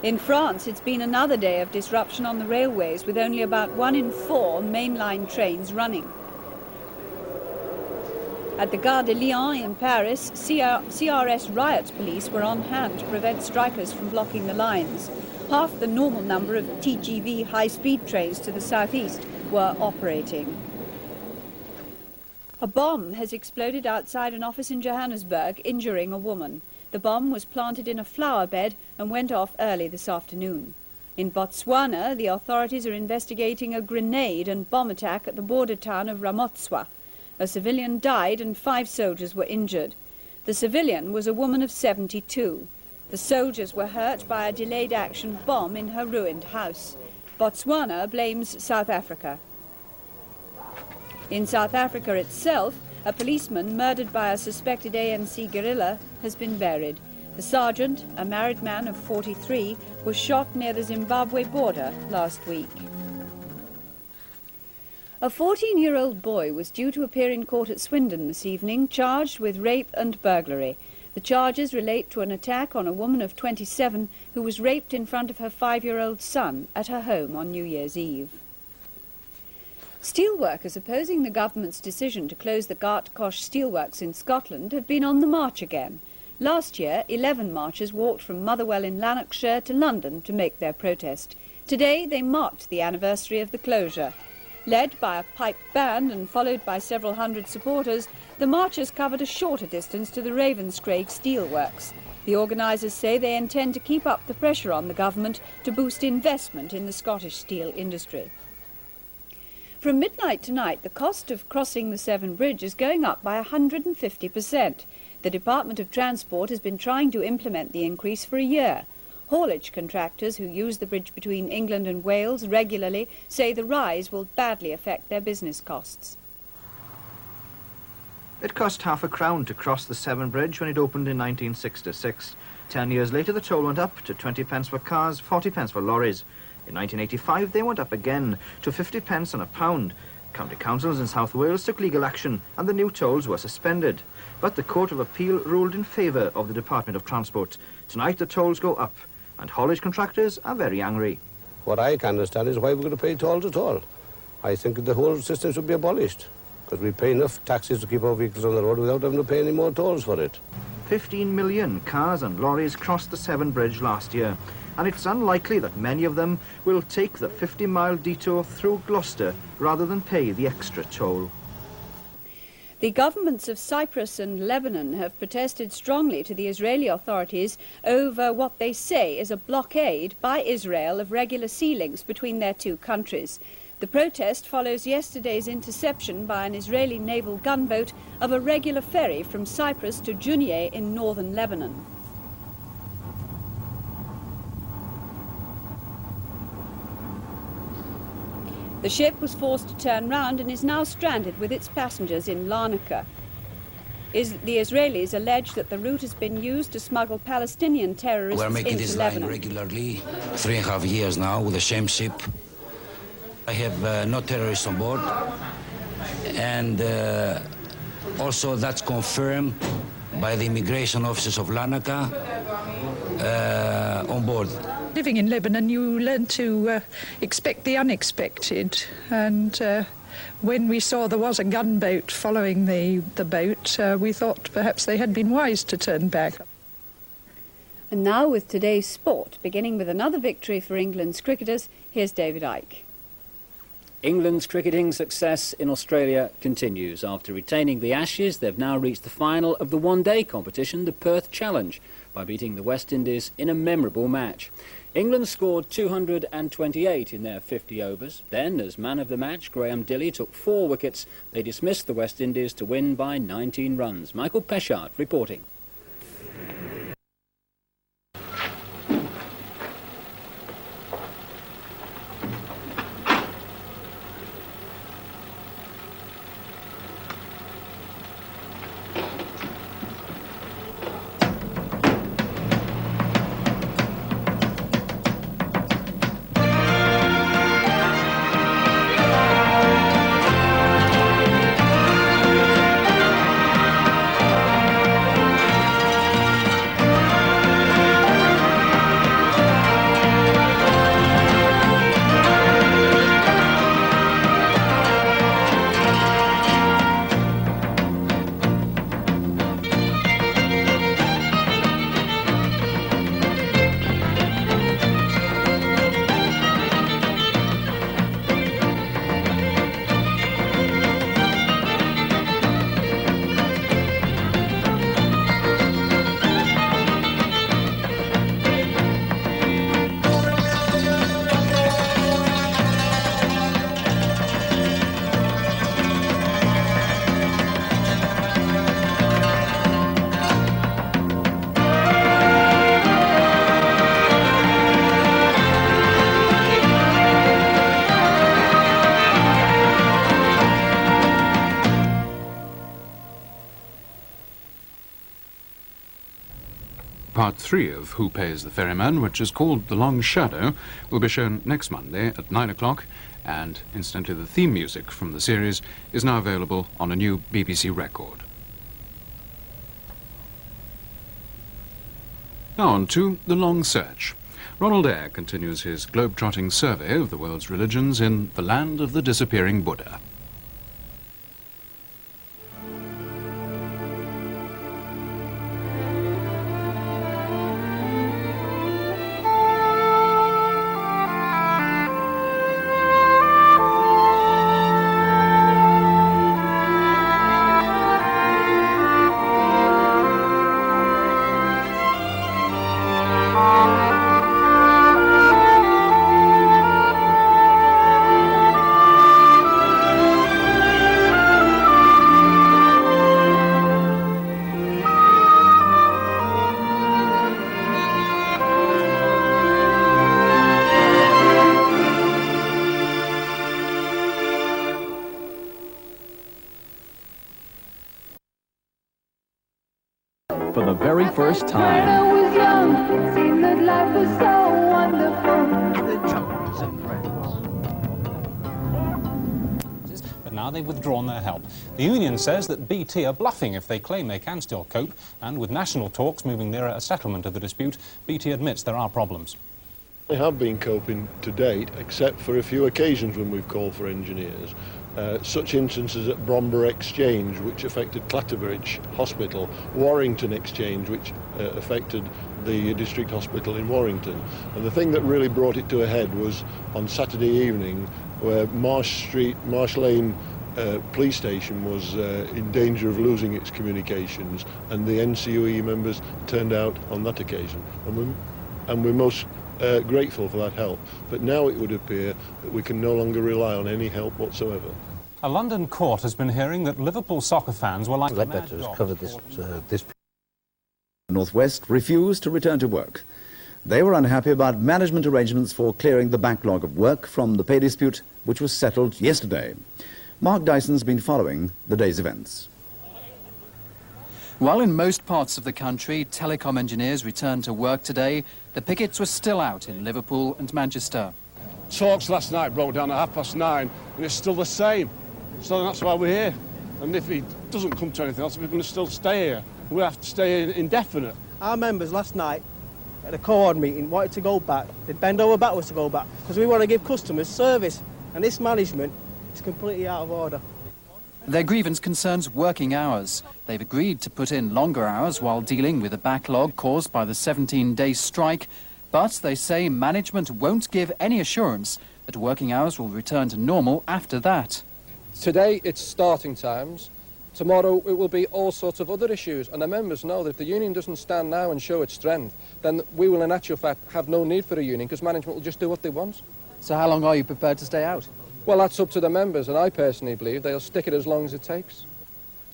In France, it's been another day of disruption on the railways, with only about 1 in 4 mainline trains running. At the Gare de Lyon in Paris, CRS riot police were on hand to prevent strikers from blocking the lines. Half the normal number of TGV high-speed trains to the southeast were operating. A bomb has exploded outside an office in Johannesburg, injuring a woman. The bomb was planted in a flower bed and went off early this afternoon. In Botswana, the authorities are investigating a grenade and bomb attack at the border town of Ramotswa. A civilian died and 5 soldiers were injured. The civilian was a woman of 72. The soldiers were hurt by a delayed action bomb in her ruined house. Botswana blames South Africa. In South Africa itself, a policeman murdered by a suspected ANC guerrilla has been buried. The sergeant, a married man of 43, was shot near the Zimbabwe border last week. A 14-year-old boy was due to appear in court at Swindon this evening, charged with rape and burglary. The charges relate to an attack on a woman of 27 who was raped in front of her 5-year-old son at her home on New Year's Eve. Steelworkers opposing the government's decision to close the Gartcosh steelworks in Scotland have been on the march again. Last year, 11 marchers walked from Motherwell in Lanarkshire to London to make their protest. Today, they marked the anniversary of the closure. Led by a pipe band and followed by several hundred supporters, the marchers covered a shorter distance to the Ravenscraig steelworks. The organisers say they intend to keep up the pressure on the government to boost investment in the Scottish steel industry. From midnight tonight, the cost of crossing the Severn Bridge is going up by 150%. The Department of Transport has been trying to implement the increase for a year. Haulage contractors who use the bridge between England and Wales regularly say the rise will badly affect their business costs. It cost £0.50 to cross the Severn Bridge when it opened in 1966. 10 years later, the toll went up to 20p for cars, 40p for lorries. In 1985, they went up again to 50p on a pound. County councils in South Wales took legal action and the new tolls were suspended. But the Court of Appeal ruled in favour of the Department of Transport. Tonight, the tolls go up, and haulage contractors are very angry. What I can understand is why we're going to pay tolls at all. I think the whole system should be abolished, because we pay enough taxes to keep our vehicles on the road without having to pay any more tolls for it. 15 million cars and lorries crossed the Severn Bridge last year, and it's unlikely that many of them will take the 50-mile detour through Gloucester rather than pay the extra toll. The governments of Cyprus and Lebanon have protested strongly to the Israeli authorities over what they say is a blockade by Israel of regular sea links between their two countries. The protest follows yesterday's interception by an Israeli naval gunboat of a regular ferry from Cyprus to Junia in northern Lebanon. The ship was forced to turn round and is now stranded with its passengers in Larnaca. The Israelis allege that the route has been used to smuggle Palestinian terrorists into Lebanon. We're making this line regularly, 3.5 years now, with the same ship. I have no terrorists on board, and also that's confirmed by the immigration officers of Larnaca on board. Living in Lebanon, you learn to expect the unexpected, and when we saw there was a gunboat following the boat, we thought perhaps they had been wise to turn back. And now with today's sport, beginning with another victory for England's cricketers, here's David Icke. England's cricketing success in Australia continues. After retaining the Ashes, they've now reached the final of the one-day competition, the Perth Challenge, by beating the West Indies in a memorable match. England scored 228 in their 50 overs. Then, as man of the match, Graham Dilley took 4 wickets. They dismissed the West Indies to win by 19 runs. Michael Peshart reporting. Part 3 of Who Pays the Ferryman, which is called The Long Shadow, will be shown next Monday at 9 o'clock, and incidentally the theme music from the series is now available on a new BBC record. Now on to The Long Search. Ronald Eyre continues his globe-trotting survey of the world's religions in The Land of the Disappearing Buddha. For the very first time. When I was young, it seemed that life was so wonderful. The Jumpers and Friends. But now they've withdrawn their help. The union says that BT are bluffing if they claim they can still cope, and with national talks moving nearer a settlement of the dispute, BT admits there are problems. They have been coping to date, except for a few occasions when we've called for engineers. Such instances at Bromber Exchange, which affected Clatterbridge Hospital, Warrington Exchange, which affected the district hospital in Warrington. And the thing that really brought it to a head was on Saturday evening, where Marsh Lane police station was in danger of losing its communications, and the NCUE members turned out on that occasion. And we're most grateful for that help. But now it would appear that we can no longer rely on any help whatsoever. A London court has been hearing that Liverpool soccer fans were like Ledbetter has covered this. Northwest refused to return to work. They were unhappy about management arrangements for clearing the backlog of work from the pay dispute, which was settled yesterday. Mark Dyson's been following the day's events. While in most parts of the country, telecom engineers returned to work today, the pickets were still out in Liverpool and Manchester. Talks last night broke down at 9:30, and it's still the same. So that's why we're here. And if it doesn't come to anything else, we're going to still stay here. We have to stay here indefinite. Our members last night at a co-ord meeting wanted to go back. They'd bend over backwards to go back because we want to give customers service. And this management is completely out of order. Their grievance concerns working hours. They've agreed to put in longer hours while dealing with the backlog caused by the 17-day strike, but they say management won't give any assurance that working hours will return to normal after that. Today it's starting times. Tomorrow it will be all sorts of other issues, and the members know that if the union doesn't stand now and show its strength, then we will in actual fact have no need for a union because management will just do what they want. So how long are you prepared to stay out? Well, that's up to the members, and I personally believe they'll stick it as long as it takes.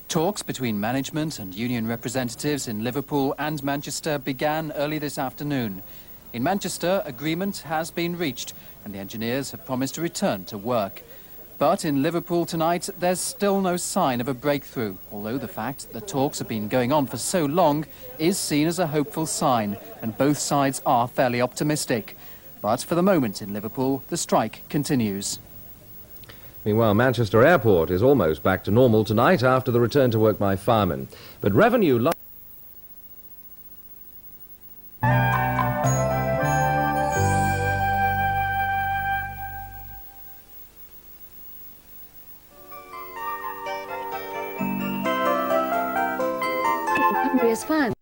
Talks between management and union representatives in Liverpool and Manchester began early this afternoon. In Manchester, agreement has been reached, and the engineers have promised to return to work. But in Liverpool tonight, there's still no sign of a breakthrough, although the fact that talks have been going on for so long is seen as a hopeful sign, and both sides are fairly optimistic. But for the moment in Liverpool, the strike continues. Meanwhile, Manchester Airport is almost back to normal tonight after the return to work by firemen. But revenue... Is fun.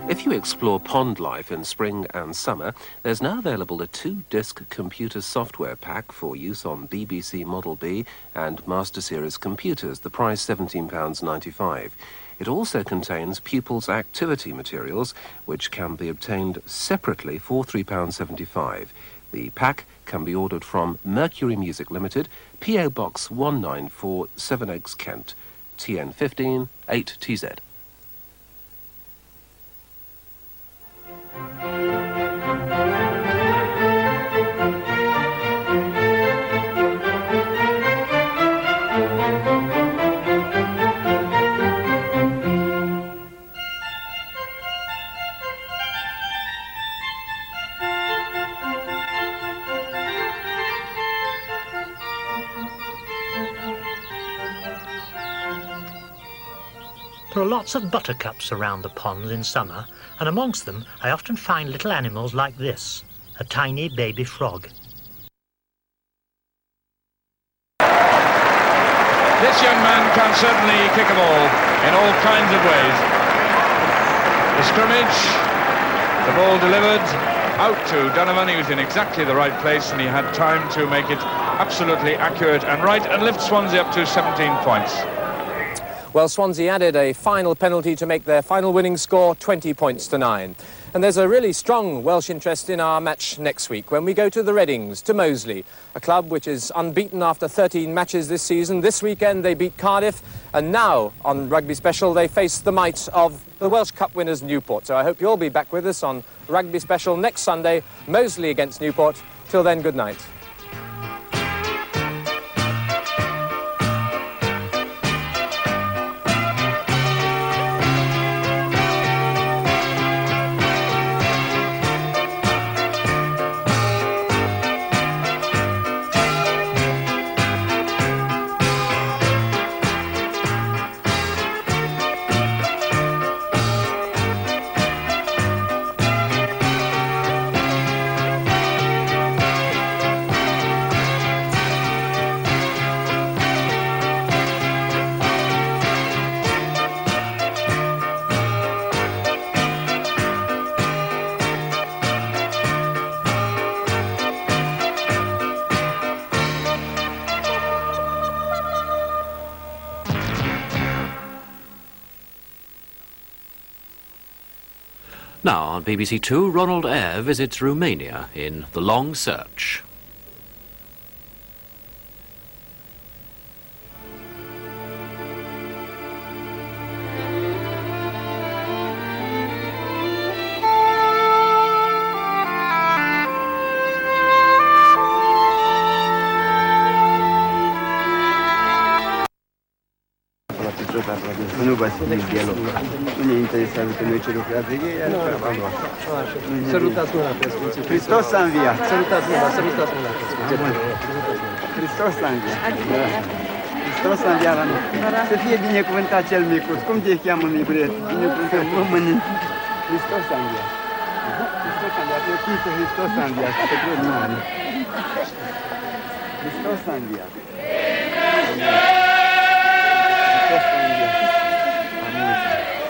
If you explore pond life in spring and summer, there's now available a 2-disc computer software pack for use on BBC Model B and Master Series computers, the price £17.95. It also contains pupils' activity materials, which can be obtained separately for £3.75. The pack can be ordered from Mercury Music Limited, P.O. Box 194, Sevenoaks, Kent, TN 15 8TZ. There are lots of buttercups around the ponds in summer, and amongst them I often find little animals like this, a tiny baby frog. This young man can certainly kick a ball in all kinds of ways. The scrimmage, the ball delivered out to Donovan. He was in exactly the right place and he had time to make it absolutely accurate and right and lift Swansea up to 17 points. Well, Swansea added a final penalty to make their final winning score 20 points to 9. And there's a really strong Welsh interest in our match next week when we go to the Reddings, to Moseley, a club which is unbeaten after 13 matches this season. This weekend they beat Cardiff, and now on Rugby Special they face the might of the Welsh Cup winners Newport. So I hope you'll be back with us on Rugby Special next Sunday, Moseley against Newport. Till then, good night. Now on BBC Two, Ronald Eyre visits Romania in The Long Search. Nu vă spune dialog. Nu ne interesează pe noi ce lucrează ei, are treaba lor. Sărutați mâna, preasfințit. Hristos s-a înviat. Sărutați mâna, sărutați mâna, preasfințit. Hristos s-a înviat. Hristos s-a înviat la noi. Să fie binecuvântat cel micuț. Cum te cheamă, miculet? Binecuvântat mămânii. Hristos s-a înviat. Hristos s-a înviat. Eu știu că Hristos s-a înviat. Să te cred nouă. Hristos s-a înviat.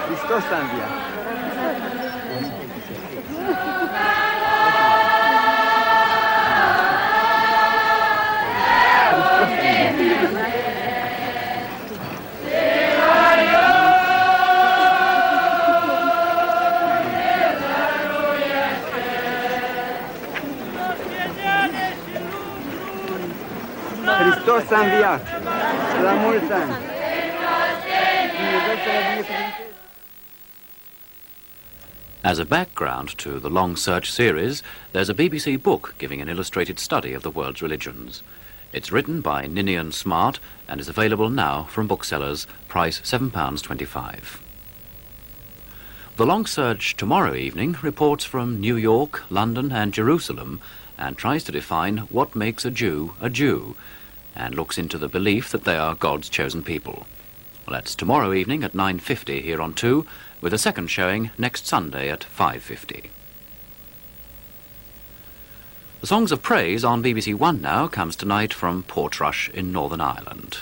Hristos s-a înviat. Hristos s-a înviat. La mulți ani. Dumnezeu să vă binecuvânteze. As a background to the Long Search series, there's a BBC book giving an illustrated study of the world's religions. It's written by Ninian Smart and is available now from booksellers, price £7.25. The Long Search tomorrow evening reports from New York, London and Jerusalem and tries to define what makes a Jew, and looks into the belief that they are God's chosen people. Well, that's tomorrow evening at 9:50 here on 2, with a second showing next Sunday at 5:50. The Songs of Praise on BBC One now comes tonight from Portrush in Northern Ireland.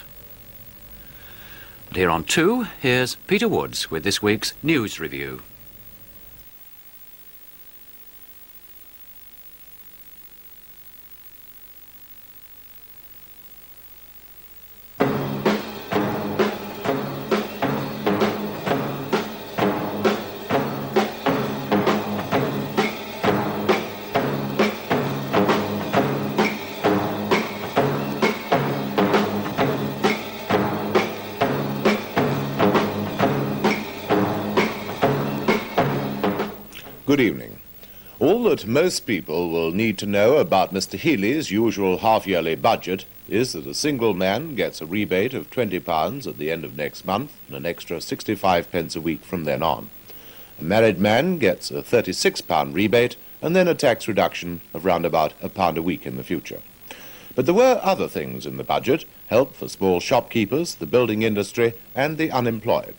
But here on 2, here's Peter Woods with this week's News Review. Good evening. All that most people will need to know about Mr. Healy's usual half-yearly budget is that a single man gets a rebate of £20 at the end of next month and an extra 65 pence a week from then on. A married man gets a £36 rebate and then a tax reduction of round about £1 a week in the future. But there were other things in the budget: help for small shopkeepers, the building industry and the unemployed.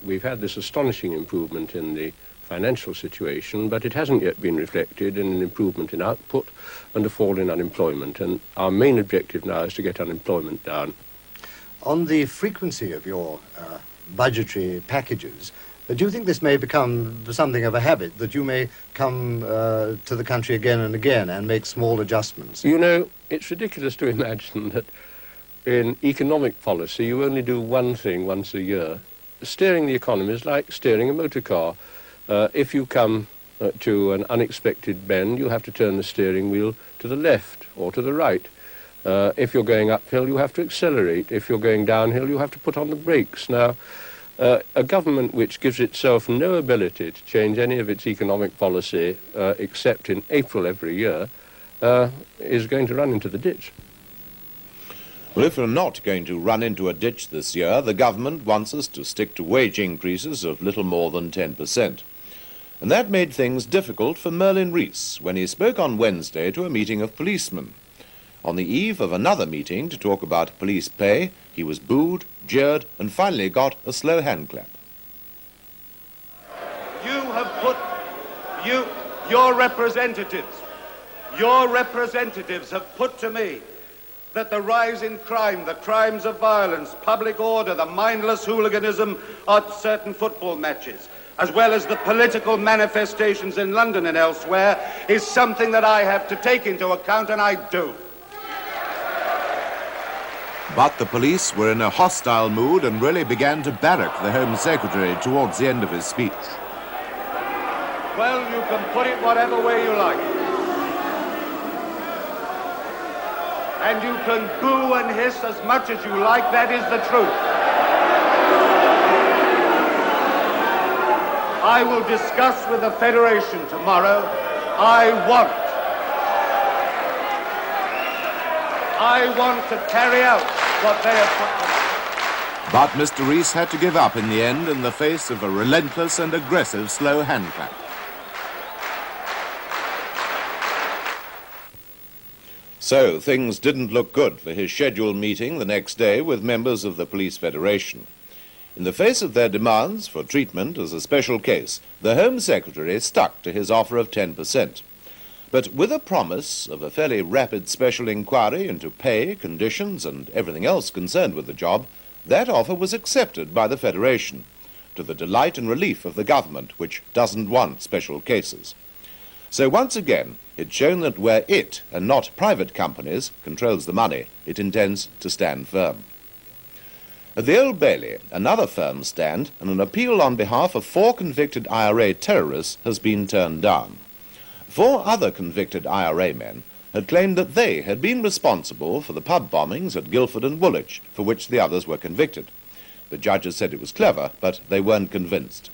We've had this astonishing improvement in the financial situation, but it hasn't yet been reflected in an improvement in output and a fall in unemployment. And our main objective now is to get unemployment down. On the frequency of your budgetary packages, do you think this may become something of a habit, that you may come to the country again and again and make small adjustments? You know, it's ridiculous to imagine that in economic policy you only do one thing once a year. Steering the economy is like steering a motor car. If you come to an unexpected bend, you have to turn the steering wheel to the left or to the right. If you're going uphill, you have to accelerate. If you're going downhill, you have to put on the brakes. Now, a government which gives itself no ability to change any of its economic policy except in April every year is going to run into the ditch. Well, if we're not going to run into a ditch this year, the government wants us to stick to wage increases of little more than 10%. And that made things difficult for Merlin Rees when he spoke on Wednesday to a meeting of policemen. On the eve of another meeting to talk about police pay, he was booed, jeered, and finally got a slow hand clap. You have put, your representatives have put to me that the rise in crime, the crimes of violence, public order, the mindless hooliganism at certain football matches, as well as the political manifestations in London and elsewhere, is something that I have to take into account, and I do. But the police were in a hostile mood and really began to barrack the Home Secretary towards the end of his speech. Well, you can put it whatever way you like. And you can boo and hiss as much as you like, that is the truth. I will discuss with the Federation tomorrow. I want to carry out what they have put to me. But Mr. Rees had to give up in the end in the face of a relentless and aggressive slow hand clap. So things didn't look good for his scheduled meeting the next day with members of the Police Federation. In the face of their demands for treatment as a special case, the Home Secretary stuck to his offer of 10%. But with a promise of a fairly rapid special inquiry into pay, conditions, and everything else concerned with the job, that offer was accepted by the Federation, to the delight and relief of the government, which doesn't want special cases. So once again, it's shown that where it, and not private companies, controls the money, it intends to stand firm. At the Old Bailey, another firm stand, and an appeal on behalf of 4 convicted IRA terrorists has been turned down. 4 other convicted IRA men had claimed that they had been responsible for the pub bombings at Guildford and Woolwich, for which the others were convicted. The judges said it was clever, but they weren't convinced.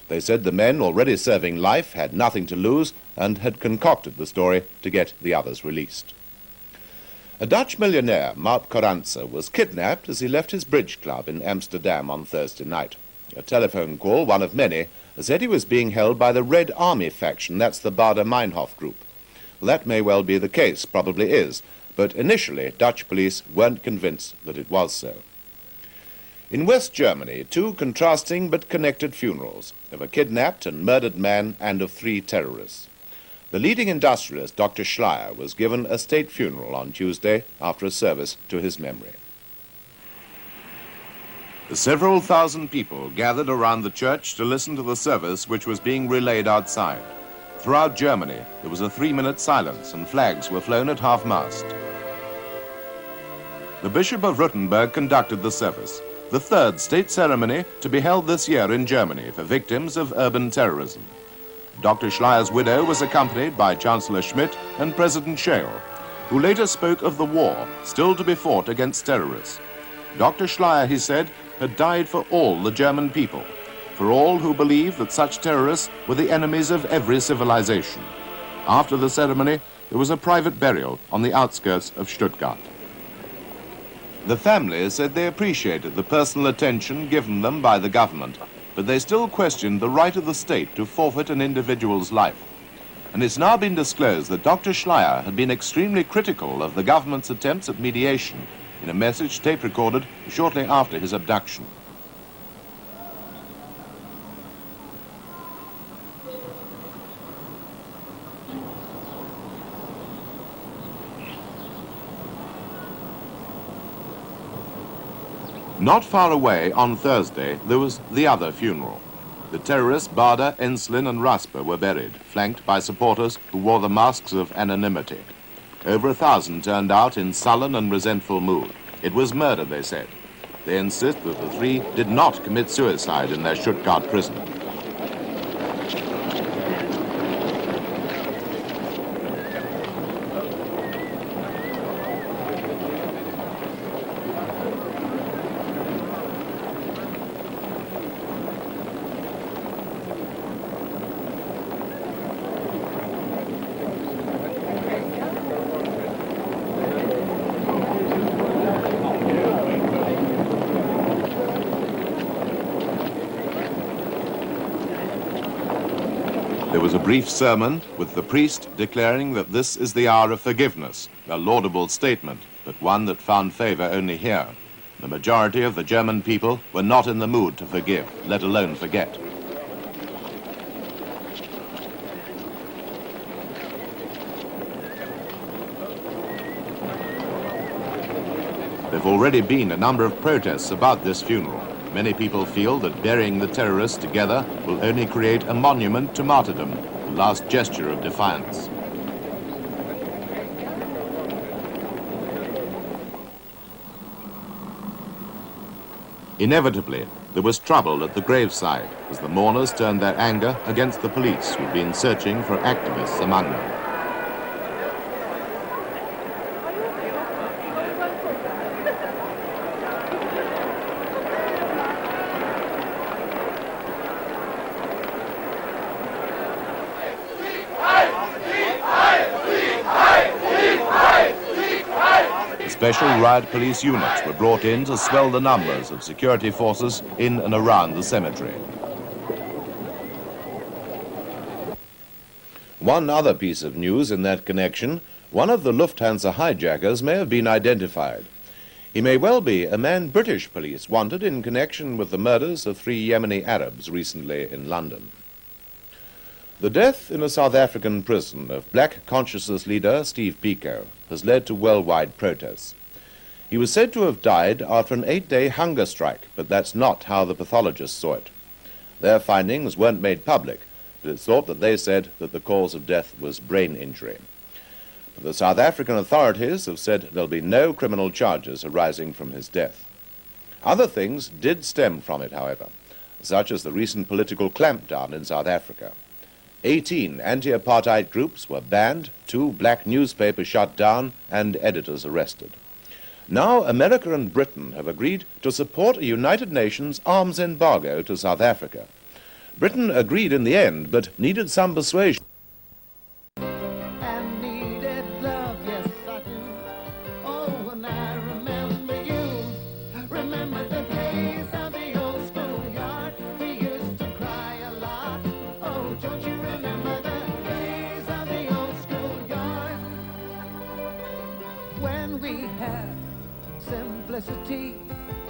They said the men already serving life had nothing to lose and had concocted the story to get the others released. A Dutch millionaire, Mark Coranza, was kidnapped as he left his bridge club in Amsterdam on Thursday night. A telephone call, one of many, said he was being held by the Red Army faction, that's the Baader-Meinhof group. Well, that may well be the case, probably is, but initially Dutch police weren't convinced that it was so. In West Germany, 2 contrasting but connected funerals of a kidnapped and murdered man and of 3 terrorists. The leading industrialist, Dr. Schleyer, was given a state funeral on Tuesday after a service to his memory. Several thousand people gathered around the church to listen to the service which was being relayed outside. Throughout Germany, there was a 3-minute silence and flags were flown at half-mast. The Bishop of Württemberg conducted the service, the 3rd state ceremony to be held this year in Germany for victims of urban terrorism. Dr. Schleyer's widow was accompanied by Chancellor Schmidt and President Scheel, who later spoke of the war still to be fought against terrorists. Dr. Schleyer, he said, had died for all the German people, for all who believed that such terrorists were the enemies of every civilization. After the ceremony, there was a private burial on the outskirts of Stuttgart. The family said they appreciated the personal attention given them by the government, but they still questioned the right of the state to forfeit an individual's life. And it's now been disclosed that Dr. Schleyer had been extremely critical of the government's attempts at mediation in a message tape-recorded shortly after his abduction. Not far away, on Thursday, there was the other funeral. The terrorists Bader, Enslin and Rasper were buried, flanked by supporters who wore the masks of anonymity. Over 1,000 turned out in sullen and resentful mood. It was murder, they said. They insist that the 3 did not commit suicide in their Stuttgart prison. There was a brief sermon with the priest declaring that this is the hour of forgiveness, a laudable statement, but one that found favor only here. The majority of the German people were not in the mood to forgive, let alone forget. There have already been a number of protests about this funeral. Many people feel that burying the terrorists together will only create a monument to martyrdom, the last gesture of defiance. Inevitably, there was trouble at the graveside as the mourners turned their anger against the police who'd been searching for activists among them. Special riot police units were brought in to swell the numbers of security forces in and around the cemetery. One other piece of news in that connection: one of the Lufthansa hijackers may have been identified. He may well be a man British police wanted in connection with the murders of 3 Yemeni Arabs recently in London. The death in a South African prison of black consciousness leader Steve Biko has led to worldwide protests. He was said to have died after an 8-day hunger strike, but that's not how the pathologists saw it. Their findings weren't made public, but it's thought that they said that the cause of death was brain injury. But the South African authorities have said there'll be no criminal charges arising from his death. Other things did stem from it, however, such as the recent political clampdown in South Africa. 18 anti-apartheid groups were banned, 2 black newspapers shut down, and editors arrested. Now America and Britain have agreed to support a United Nations arms embargo to South Africa. Britain agreed in the end, but needed some persuasion.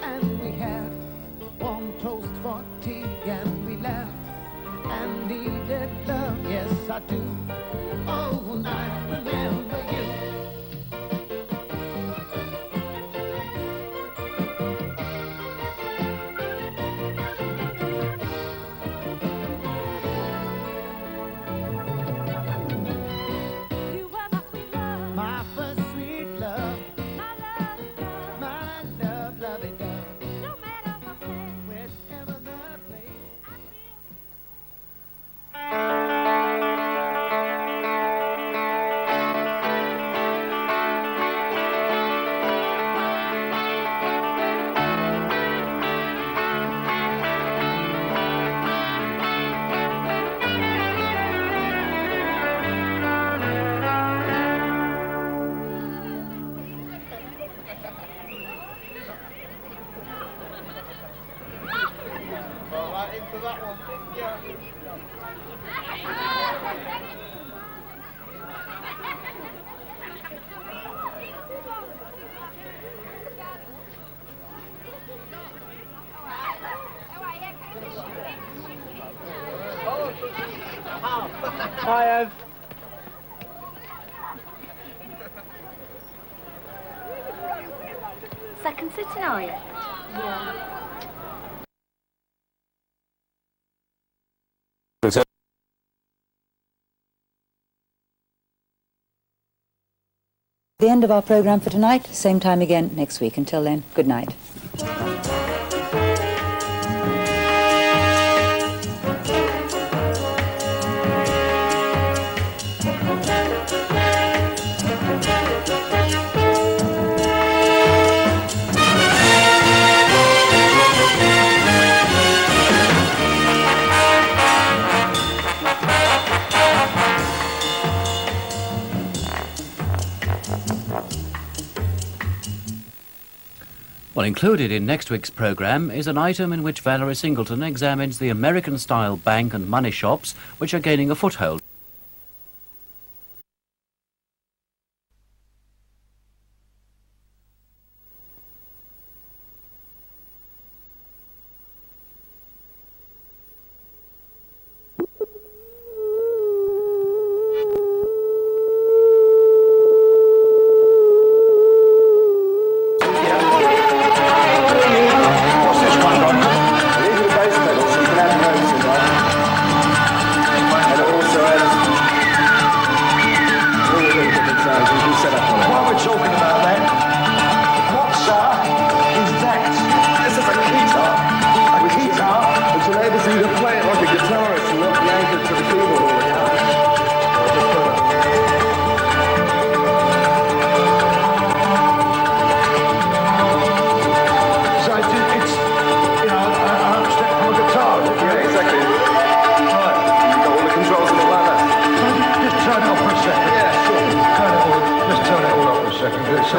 And we had one toast for tea, and we laughed and needed love. Yes, I do. Oh, and I remember you. You were my sweet love, my first sweet love. I have. Second sitting, are you? Yeah. The end of our programme for tonight. Same time again next week. Until then, good night. Well, included in next week's programme is an item in which Valerie Singleton examines the American-style bank and money shops which are gaining a foothold. Also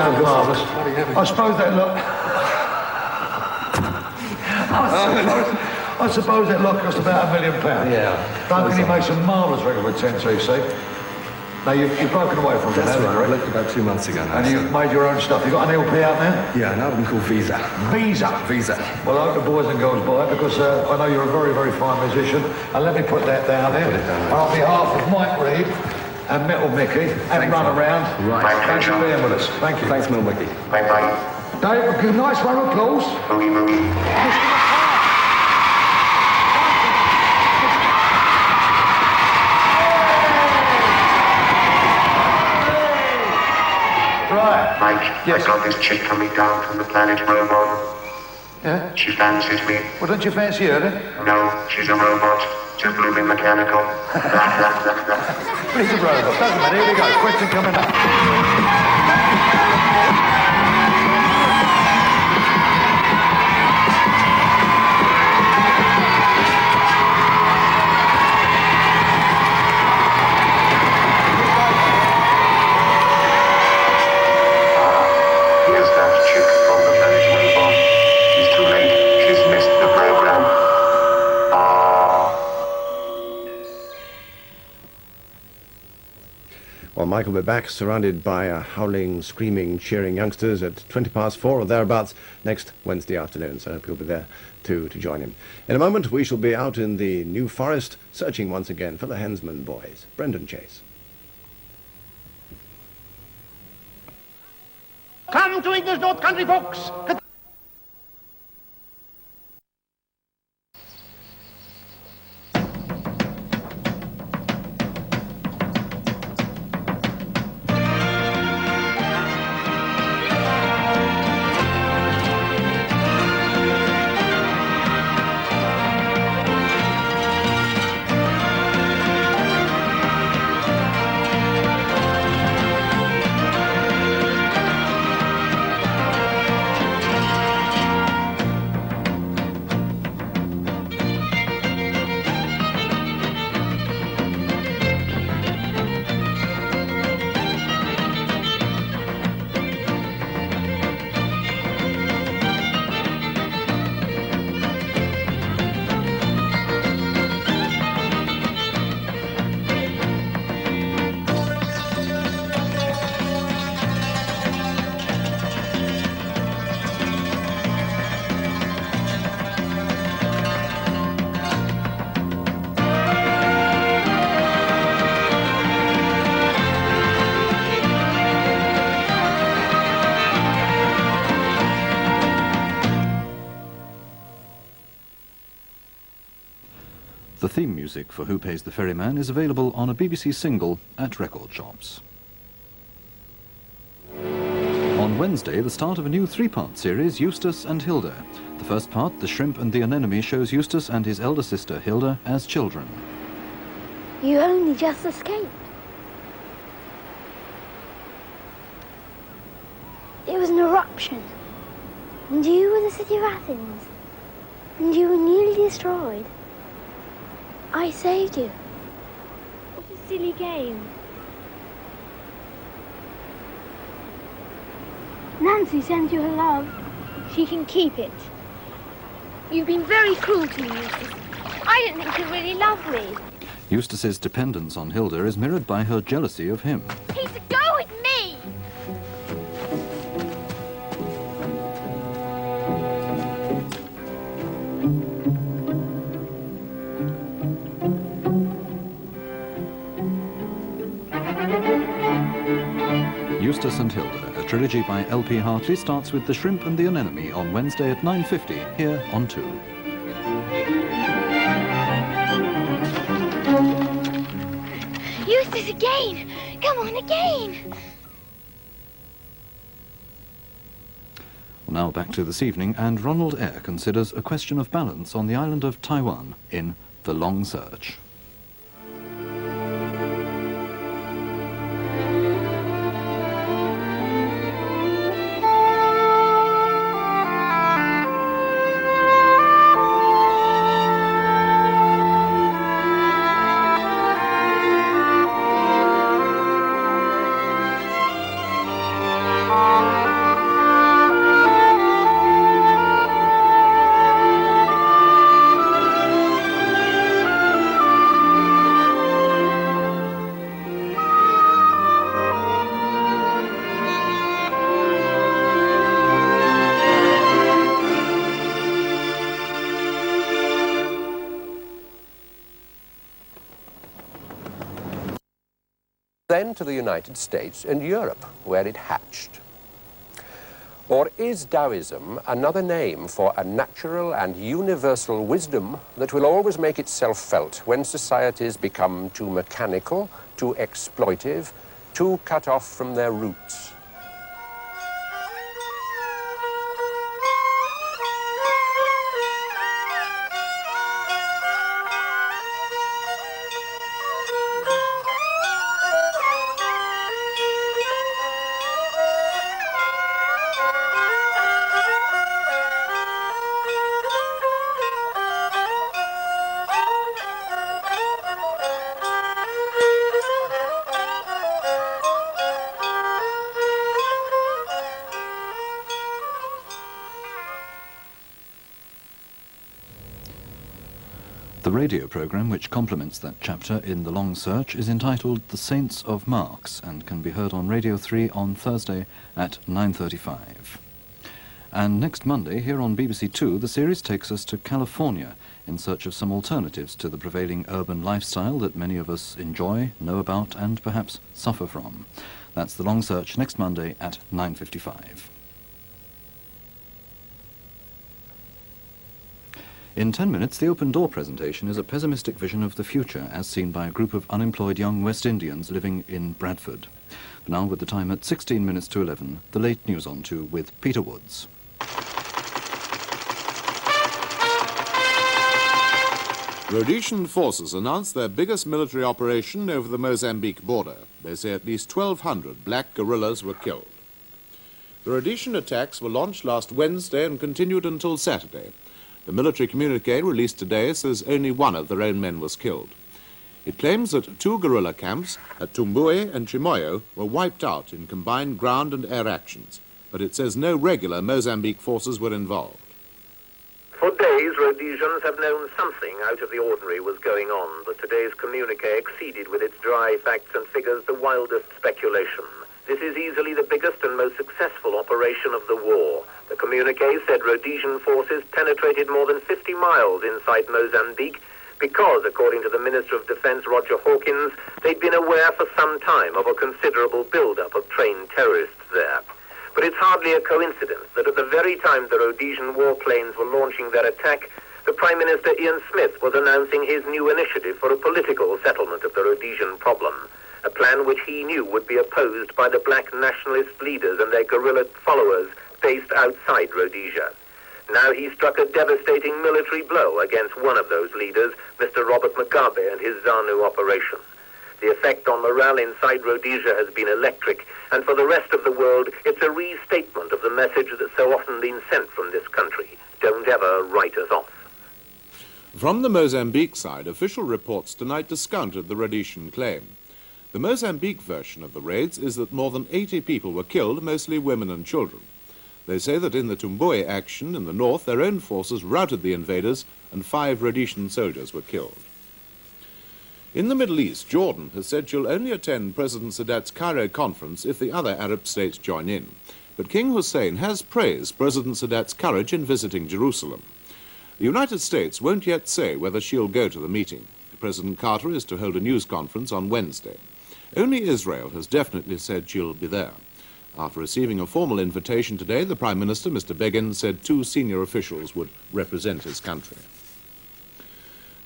sounds marvellous. I suppose that look... I suppose that lot cost about £1 million. Yeah. Duncan, he made some marvellous record with 10cc. Now, you've broken away from it. That's right. I left about 2 months ago now. And you've made your own stuff. You've got an LP out now? Yeah, an album called Visa. Visa? Visa. Well, I hope the boys and girls buy it because I know you're a very, very fine musician. And let me put that down there. And on behalf of Mike Reed and Metal Mickey and Run Around, thanks for being with us. Thank you. Thanks, Metal Mickey. Bye-bye. Dave, a nice round of applause. Right. Mike, yes. I got this chick coming down from the planet Robot. Yeah? She fancies me. Well, don't you fancy her, then? No, she's a robot. Just blooming mechanical. He's a robot. Doesn't matter. Here we go. Question coming up. Well, Mike will be back surrounded by howling, screaming, cheering youngsters at 4:20 or thereabouts next Wednesday afternoon, so I hope you'll be there to join him. In a moment, we shall be out in the New Forest, searching once again for the Hensman boys. Brendan Chase. Come to English North Country, folks. The theme music for Who Pays the Ferryman is available on a BBC single at record shops. On Wednesday, the start of a new three-part series, Eustace and Hilda. The first part, The Shrimp and the Anemone, shows Eustace and his elder sister, Hilda, as children. You only just escaped. It was an eruption. And you were the city of Athens. And you were nearly destroyed. I saved you. What a silly game. Nancy sends you her love. She can keep it. You've been very cruel to me, Eustace. I don't think you really love me. Eustace's dependence on Hilda is mirrored by her jealousy of him. Peter, go with me! Eustace and Hilda, a trilogy by L.P. Hartley, starts with The Shrimp and the Anemone on Wednesday at 9:50 here on 2. Eustace again! Come on, again! Now back to this evening, and Ronald Eyre considers a question of balance on the island of Taiwan in The Long Search. Bye. then to the United States and Europe, where it hatched. Or is Taoism another name for a natural and universal wisdom that will always make itself felt when societies become too mechanical, too exploitive, too cut off from their roots? The radio programme which complements that chapter in The Long Search is entitled The Saints of Marx and can be heard on Radio 3 on Thursday at 9:35. And next Monday, here on BBC Two, the series takes us to California in search of some alternatives to the prevailing urban lifestyle that many of us enjoy, know about and perhaps suffer from. That's The Long Search next Monday at 9:55. In 10 minutes, the Open Door presentation is a pessimistic vision of the future as seen by a group of unemployed young West Indians living in Bradford. But now, with the time at 16 minutes to 11, the late news on 2 with Peter Woods. Rhodesian forces announced their biggest military operation over the Mozambique border. They say at least 1,200 black guerrillas were killed. The Rhodesian attacks were launched last Wednesday and continued until Saturday. The military communique released today says only one of their own men was killed. It claims that 2 guerrilla camps at Tumbue and Chimoio were wiped out in combined ground and air actions, but it says no regular Mozambique forces were involved. For days, Rhodesians have known something out of the ordinary was going on, but today's communique exceeded with its dry facts and figures the wildest speculation. This is easily the biggest and most successful operation of the war. The communique said Rhodesian forces penetrated more than 50 miles inside Mozambique because, according to the Minister of Defense, Roger Hawkins, they'd been aware for some time of a considerable build-up of trained terrorists there. But it's hardly a coincidence that at the very time the Rhodesian warplanes were launching their attack, the Prime Minister Ian Smith was announcing his new initiative for a political settlement of the Rhodesian problem, a plan which he knew would be opposed by the black nationalist leaders and their guerrilla followers based outside Rhodesia. Now he struck a devastating military blow against one of those leaders, Mr. Robert Mugabe and his ZANU operation. The effect on morale inside Rhodesia has been electric, and for the rest of the world, it's a restatement of the message that's so often been sent from this country. Don't ever write us off. From the Mozambique side, official reports tonight discounted the Rhodesian claim. The Mozambique version of the raids is that more than 80 people were killed, mostly women and children. They say that in the Tumbue action in the north, their own forces routed the invaders and 5 Rhodesian soldiers were killed. In the Middle East, Jordan has said she'll only attend President Sadat's Cairo conference if the other Arab states join in. But King Hussein has praised President Sadat's courage in visiting Jerusalem. The United States won't yet say whether she'll go to the meeting. President Carter is to hold a news conference on Wednesday. Only Israel has definitely said she'll be there. After receiving a formal invitation today, the Prime Minister, Mr. Begin, said 2 senior officials would represent his country.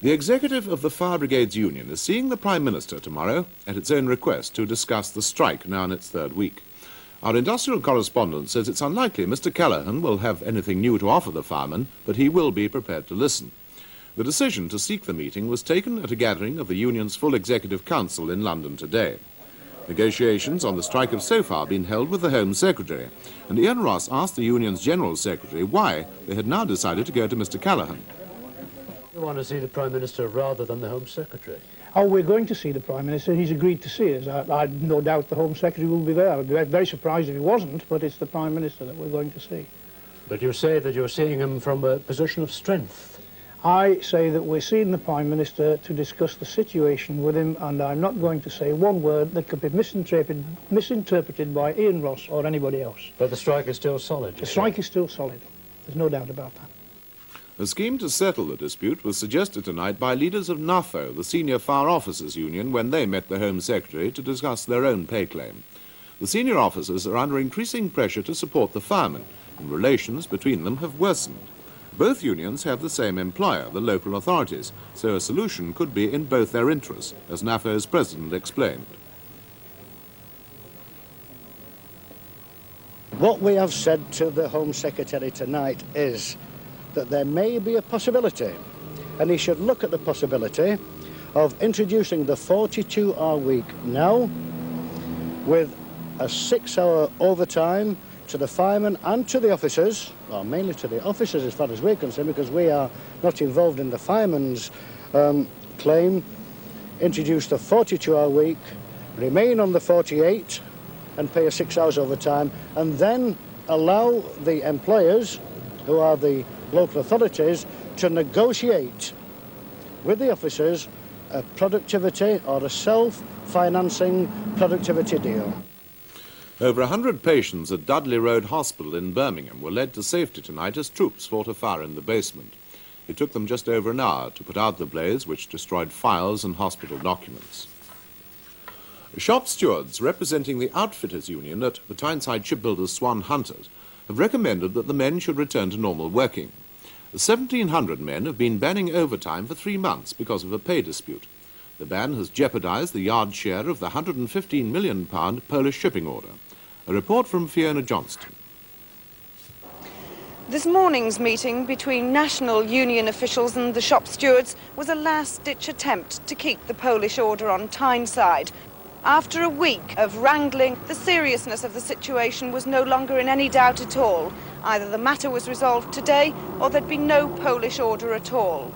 The executive of the Fire Brigades Union is seeing the Prime Minister tomorrow at its own request to discuss the strike now in its 3rd week. Our industrial correspondent says it's unlikely Mr. Callaghan will have anything new to offer the firemen, but he will be prepared to listen. The decision to seek the meeting was taken at a gathering of the union's full executive council in London today. Negotiations on the strike have so far been held with the Home Secretary, and Ian Ross asked the union's General Secretary why they had now decided to go to Mr. Callaghan. We want to see the Prime Minister rather than the Home Secretary. Oh, we're going to see the Prime Minister. He's agreed to see us. I've no doubt the Home Secretary will be there. I'd be very surprised if he wasn't, but it's the Prime Minister that we're going to see. But you say that you're seeing him from a position of strength. I say that we're seeing the Prime Minister to discuss the situation with him, and I'm not going to say one word that could be misinterpreted by Ian Ross or anybody else. But the strike is still solid. The strike is still solid. There's no doubt about that. A scheme to settle the dispute was suggested tonight by leaders of NAFO, the Senior Fire Officers Union, when they met the Home Secretary to discuss their own pay claim. The senior officers are under increasing pressure to support the firemen, and relations between them have worsened. Both unions have the same employer, the local authorities, so a solution could be in both their interests, as NAFO's president explained. What we have said to the Home Secretary tonight is that there may be a possibility, and he should look at the possibility of introducing the 42-hour week now with a 6-hour overtime to the firemen and to the officers, or mainly to the officers as far as we're concerned, because we are not involved in the firemen's claim. Introduce the 42-hour week, remain on the 48 and pay a 6 hours overtime, and then allow the employers, who are the local authorities, to negotiate with the officers a productivity or a self-financing productivity deal. Over 100 patients at Dudley Road Hospital in Birmingham were led to safety tonight as troops fought a fire in the basement. It took them just over an hour to put out the blaze, which destroyed files and hospital documents. Shop stewards representing the Outfitters Union at the Tyneside shipbuilders Swan Hunters have recommended that the men should return to normal working. The 1,700 men have been banning overtime for 3 months because of a pay dispute. The ban has jeopardised the yard share of the £115 million Polish shipping order. A report from Fiona Johnston. This morning's meeting between national union officials and the shop stewards was a last-ditch attempt to keep the Polish order on Tyneside. After a week of wrangling, the seriousness of the situation was no longer in any doubt at all. Either the matter was resolved today or there'd be no Polish order at all.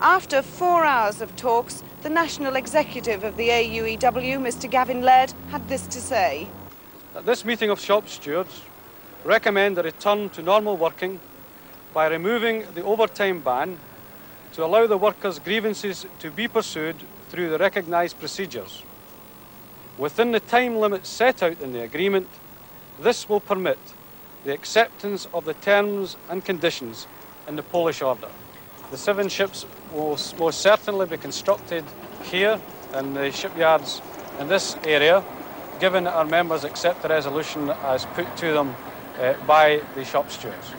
After 4 hours of talks, the national executive of the AUEW, Mr. Gavin Laird, had this to say. At this meeting of shop stewards, recommend a return to normal working by removing the overtime ban to allow the workers' grievances to be pursued through the recognised procedures. Within the time limit set out in the agreement, this will permit the acceptance of the terms and conditions in the Polish order. The 7 ships will most certainly be constructed here in the shipyards in this area, given that our members accept the resolution as put to them by the shop stewards.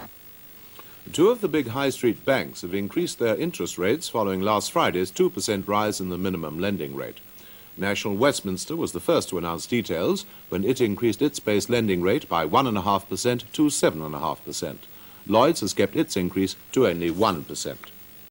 2 of the big high street banks have increased their interest rates following last Friday's 2% rise in the minimum lending rate. National Westminster was the first to announce details when it increased its base lending rate by 1.5% to 7.5%. Lloyds has kept its increase to only 1%.